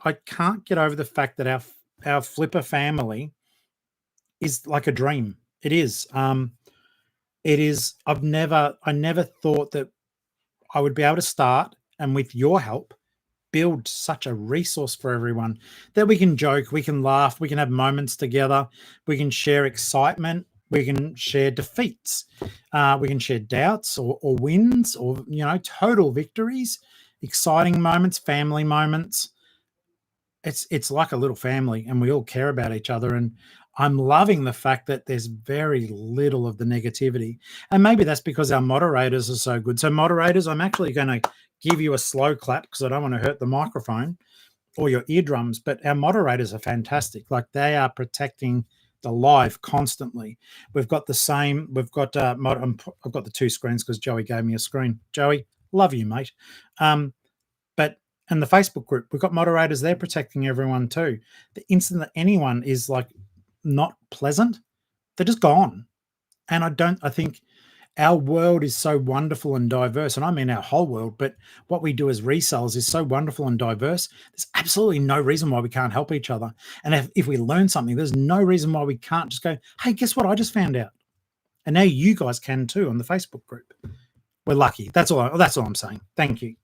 I can't get over the fact that our Flipper family is like a dream. It is. It is. I never thought that I would be able to start, and with your help, build such a resource for everyone that we can joke, we can laugh, we can have moments together, we can share excitement, we can share defeats, we can share doubts or wins or, you know, total victories, exciting moments, family moments. It's like a little family and we all care about each other. And I'm loving the fact that there's very little of the negativity. And maybe that's because our moderators are so good. So moderators, I'm actually going to give you a slow clap because I don't want to hurt the microphone or your eardrums, but our moderators are fantastic. Like they are protecting the live constantly. We've got the same, I've got the two screens because Joey gave me a screen. Joey, love you, mate. But in the Facebook group, we've got moderators there protecting everyone too. The instant that anyone is like not pleasant, they're just gone. And I think our world is so wonderful and diverse, and I mean our whole world, but what we do as resellers is so wonderful and diverse. There's absolutely no reason why we can't help each other. And if we learn something, there's no reason why we can't just go, hey, guess what? I just found out. And now you guys can too on the Facebook group. We're lucky. That's all I'm saying. Thank you.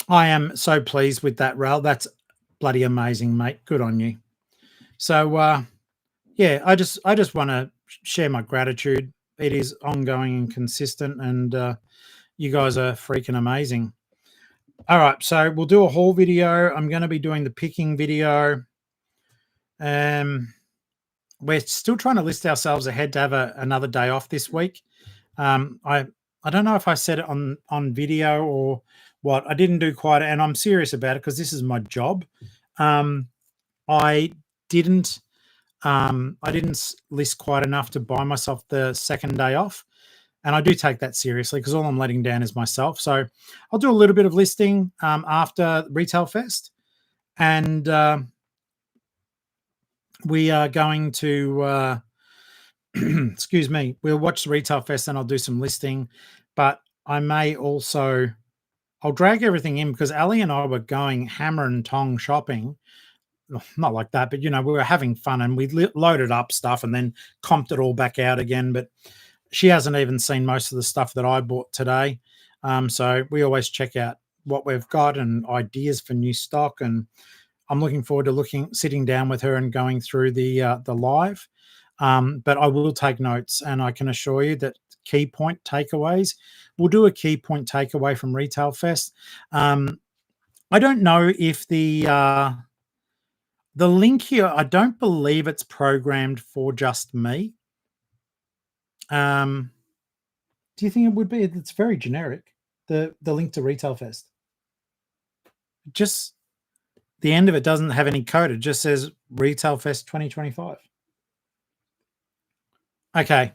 I am so pleased with that, Rail. That's bloody amazing, mate. Good on you. So, yeah, I just want to share my gratitude. It is ongoing and consistent, and you guys are freaking amazing. All right, so we'll do a haul video. I'm going to be doing the picking video. We're still trying to list ourselves ahead to have another day off this week. I don't know if I said it on video or what I didn't do quite, and I'm serious about it because this is my job. I didn't list quite enough to buy myself the second day off. And I do take that seriously because all I'm letting down is myself. So I'll do a little bit of listing after Retail Fest. And we are going to, excuse me, we'll watch the Retail Fest and I'll do some listing. But I may also, I'll drag everything in because Ali and I were going hammer and tong shopping. Not like that, but, we were having fun and we loaded up stuff and then comped it all back out again. But she hasn't even seen most of the stuff that I bought today. So we always check out what we've got and ideas for new stock. And I'm looking forward to sitting down with her and going through the live. But I will take notes, and I can assure you that key point takeaways. We'll do a key point takeaway from Retail Fest. I don't know if the link here, I don't believe it's programmed for just me. Do you think it would be? It's very generic. The link to Retail Fest. Just the end of it doesn't have any code. It just says Retail Fest 2025. Okay.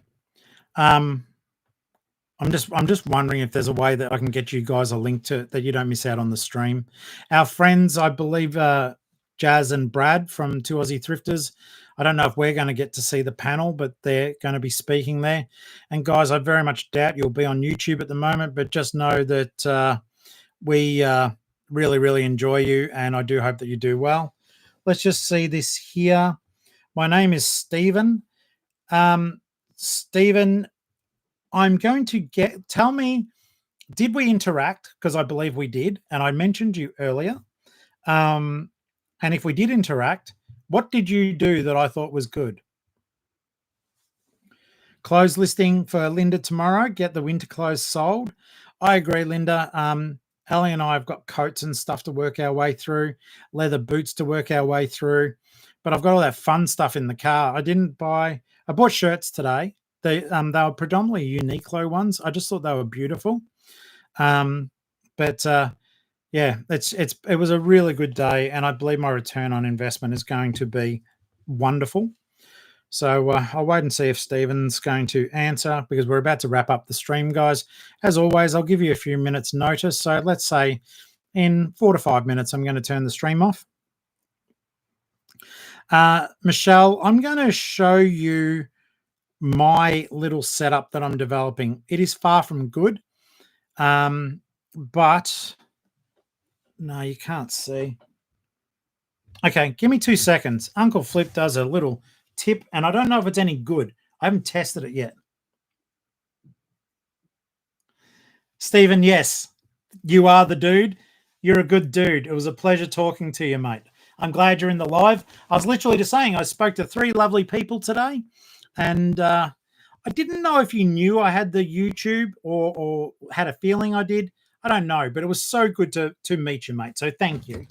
I'm just wondering if there's a way that I can get you guys a link to that you don't miss out on the stream. Our friends, I believe, Jazz and Brad from Two Aussie Thrifters. I don't know if we're going to get to see the panel, but they're going to be speaking there. And guys, I very much doubt you'll be on YouTube at the moment, but just know that we really, really enjoy you, and I do hope that you do well. Let's just see this here. My name is Stephen. Stephen, I'm going to tell me, did we interact? Because I believe we did, and I mentioned you earlier. And if we did interact, what did you do that I thought was good? Close listing for Linda tomorrow. Get the winter clothes sold. I agree, Linda. Ali and I have got coats and stuff to work our way through, leather boots to work our way through. But I've got all that fun stuff in the car. I bought shirts today. They were predominantly Uniqlo ones. I just thought they were beautiful. Yeah, it was a really good day, and I believe my return on investment is going to be wonderful. So I'll wait and see if Stephen's going to answer, because we're about to wrap up the stream, guys. As always, I'll give you a few minutes notice. So let's say in 4 to 5 minutes, I'm going to turn the stream off. Michelle, I'm going to show you my little setup that I'm developing. It is far from good, but no, you can't see. Okay, give me 2 seconds. Uncle Flip does a little tip, and I don't know if it's any good. I haven't tested it yet. Stephen, yes, you are the dude. You're a good dude. It was a pleasure talking to you, mate. I'm glad you're in the live. I was literally just saying I spoke to 3 lovely people today, and I didn't know if you knew I had the YouTube or had a feeling I did. I don't know, but it was so good to meet you, mate. So thank you.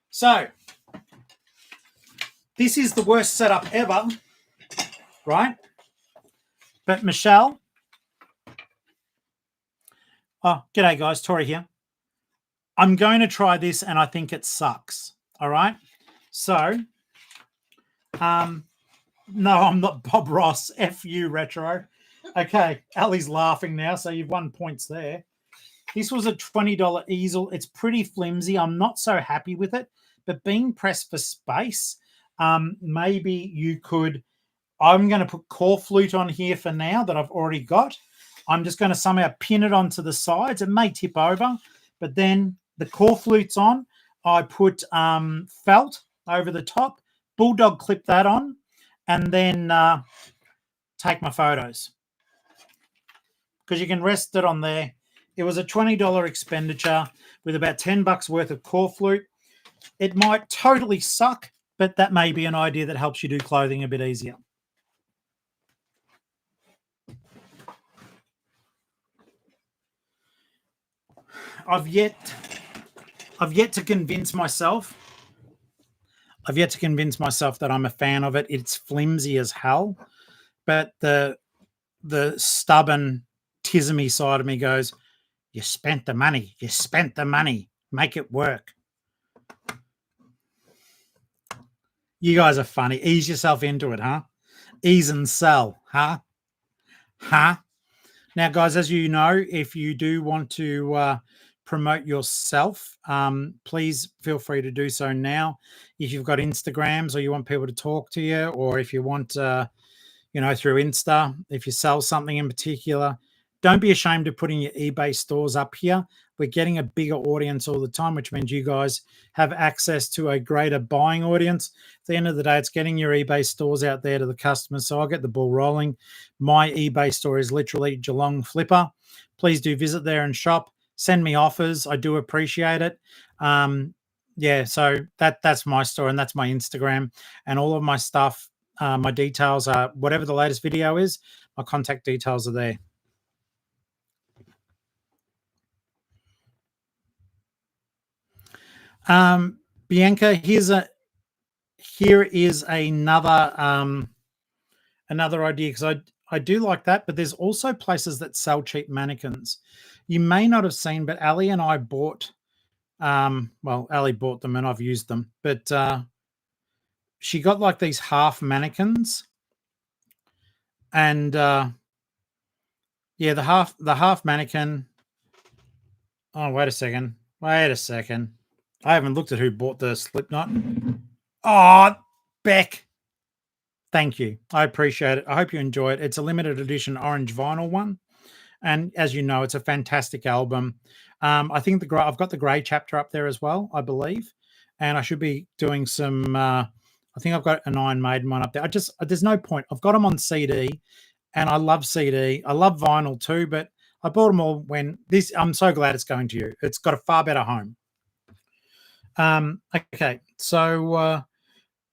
So this is the worst setup ever, right? But Michelle, oh, g'day guys, Tori here. I'm going to try this, and I think it sucks. All right. So, no, I'm not Bob Ross. F you, Retro. Okay, Ali's laughing now, so you've won points there. This was a $20 easel. It's pretty flimsy. I'm not so happy with it, but being pressed for space, maybe you could. I'm going to put core flute on here for now that I've already got. I'm just going to somehow pin it onto the sides. It may tip over, but then the core flute's on. I put felt over the top, bulldog clip that on, and then take my photos, because you can rest it on there. It was a $20 expenditure with about $10 worth of core flute. It might totally suck, but that may be an idea that helps you do clothing a bit easier. I've yet to convince myself. I've yet to convince myself that I'm a fan of it. It's flimsy as hell, but the the stubborn tismy side of me goes, you spent the money. You spent the money. Make it work. You guys are funny. Ease yourself into it, huh? Ease and sell, huh? Huh? Now, guys, as you know, if you do want to promote yourself, please feel free to do so now. If you've got Instagrams or you want people to talk to you, or if you want, through Insta, if you sell something in particular, don't be ashamed of putting your eBay stores up here. We're getting a bigger audience all the time, which means you guys have access to a greater buying audience. At the end of the day, it's getting your eBay stores out there to the customers. So I'll get the ball rolling. My eBay store is literally Geelong-Flipper. Please do visit there and shop. Send me offers. I do appreciate it. So that's my store, and that's my Instagram, and all of my stuff. My details are whatever the latest video is. My contact details are there. Bianca, here is another idea, because I do like that, but there's also places that sell cheap mannequins. You may not have seen, but Ali and I bought. Ali bought them and I've used them, but she got like these half mannequins, and the half mannequin. Oh, wait a second. I haven't looked at who bought the Slipknot. Oh, Beck. Thank you. I appreciate it. I hope you enjoy it. It's a limited edition orange vinyl one. And as you know, it's a fantastic album. I think I've got the Grey chapter up there as well, I believe. And I should be doing some, I think I've got an Iron Maiden one up there. There's no point. I've got them on CD, and I love CD. I love vinyl too, but I bought them all I'm so glad it's going to you. It's got a far better home. Okay, so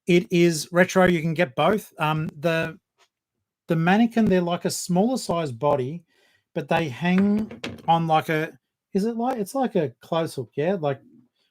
it is retro. You can get both. The mannequin, they're like a smaller size body, but they hang on it's like a clothes hook, yeah, like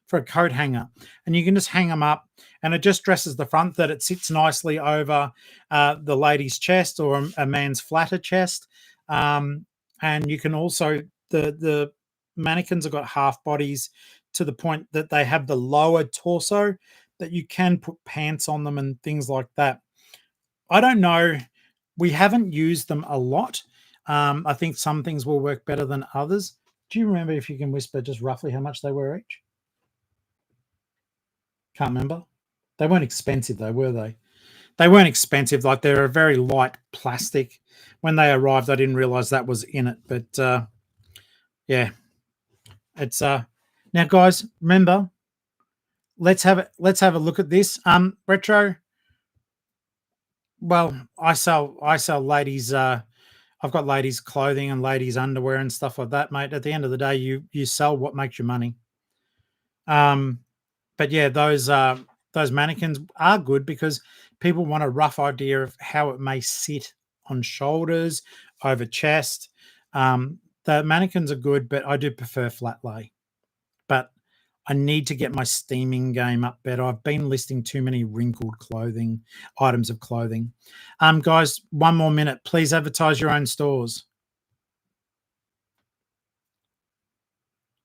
for a coat hanger, and you can just hang them up, and it just dresses the front that it sits nicely over the lady's chest or a man's flatter chest. And you can also, the mannequins have got half bodies to the point that they have the lower torso that you can put pants on them and things like that. I don't know. We haven't used them a lot. I think some things will work better than others. Do you remember, if you can whisper, just roughly how much they were each? Can't remember. They weren't expensive though, were they? They weren't expensive. Like, they're a very light plastic. When they arrived, I didn't realize that was in it. But yeah, it's now, guys. Remember, let's have a look at this retro. Well, I sell ladies. I've got ladies' clothing and ladies' underwear and stuff like that, mate. At the end of the day, you sell what makes you money. But yeah, those mannequins are good because people want a rough idea of how it may sit on shoulders, over chest. The mannequins are good, but I do prefer flat lay. But I need to get my steaming game up better. I've been listing too many wrinkled items of clothing. Guys, one more minute. Please advertise your own stores.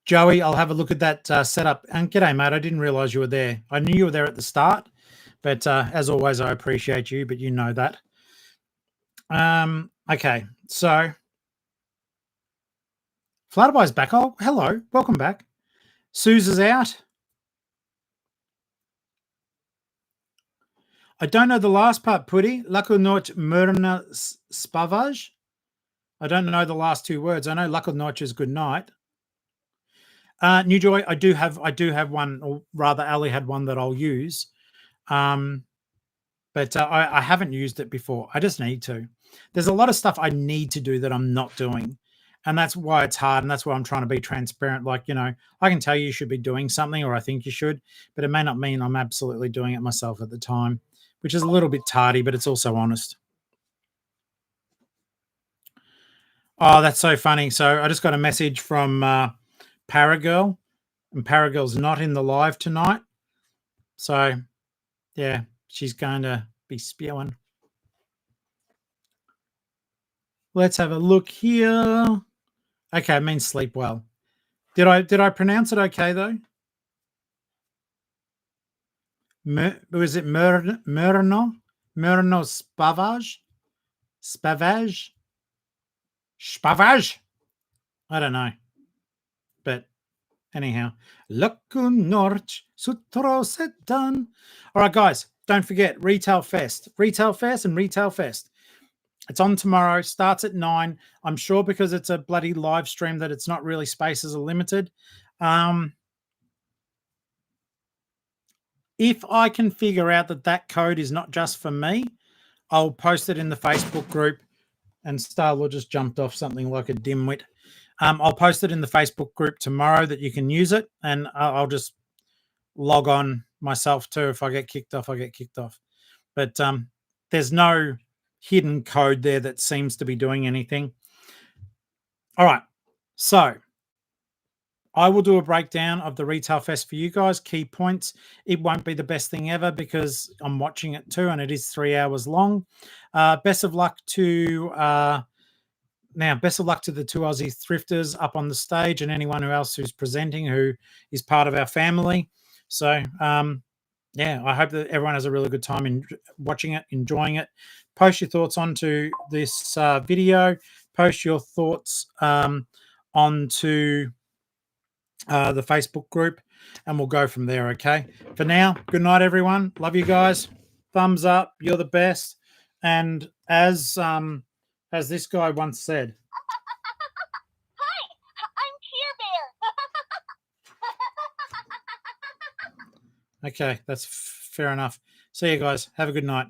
Joey, I'll have a look at that setup. And g'day, mate. I didn't realize you were there. I knew you were there at the start, but as always, I appreciate you, but you know that. Okay, so Flutterbye's back. Oh, hello. Welcome back. Suze is out. I don't know the last part, Putty. Laku noć myrna spavaž. I don't know the last two words. I know laku noć is good night. New Joy, I do have one, or rather, Ali had one that I'll use. But I haven't used it before. I just need to. There's a lot of stuff I need to do that I'm not doing. And that's why it's hard. And that's why I'm trying to be transparent. Like, I can tell you should be doing something, or I think you should, but it may not mean I'm absolutely doing it myself at the time, which is a little bit tardy, but it's also honest. Oh, that's so funny. So I just got a message from Paragirl, and Paragirl's not in the live tonight. So, yeah, she's going to be spewing. Let's have a look here. Okay, it means sleep well. Did I pronounce it okay though? Was it Murno Spavage? Spavage? Spavage? I don't know. But anyhow, Lakunort Sutrosetan. All right, guys, don't forget Retail Fest. Retail Fest and Retail Fest. It's on tomorrow, starts at 9. I'm sure because it's a bloody live stream that it's not really, spaces are limited. If I can figure out that code is not just for me, I'll post it in the Facebook group. And Starlaw just jumped off something like a dimwit. I'll post it in the Facebook group tomorrow that you can use it, and I'll just log on myself too. If I get kicked off, I get kicked off. But there's no hidden code there that seems to be doing anything. All right. So I will do a breakdown of the Retail Fest for you guys, key points. It won't be the best thing ever because I'm watching it too, and it is 3 hours long. Best of luck to the two Aussie thrifters up on the stage and anyone else who's presenting who is part of our family. So, I hope that everyone has a really good time in watching it, enjoying it. Post your thoughts onto this video. Post your thoughts onto the Facebook group, and we'll go from there, okay? For now, good night, everyone. Love you guys. Thumbs up. You're the best. And as this guy once said, Hi, I'm Cheer Bear. okay, that's fair enough. See you guys. Have a good night.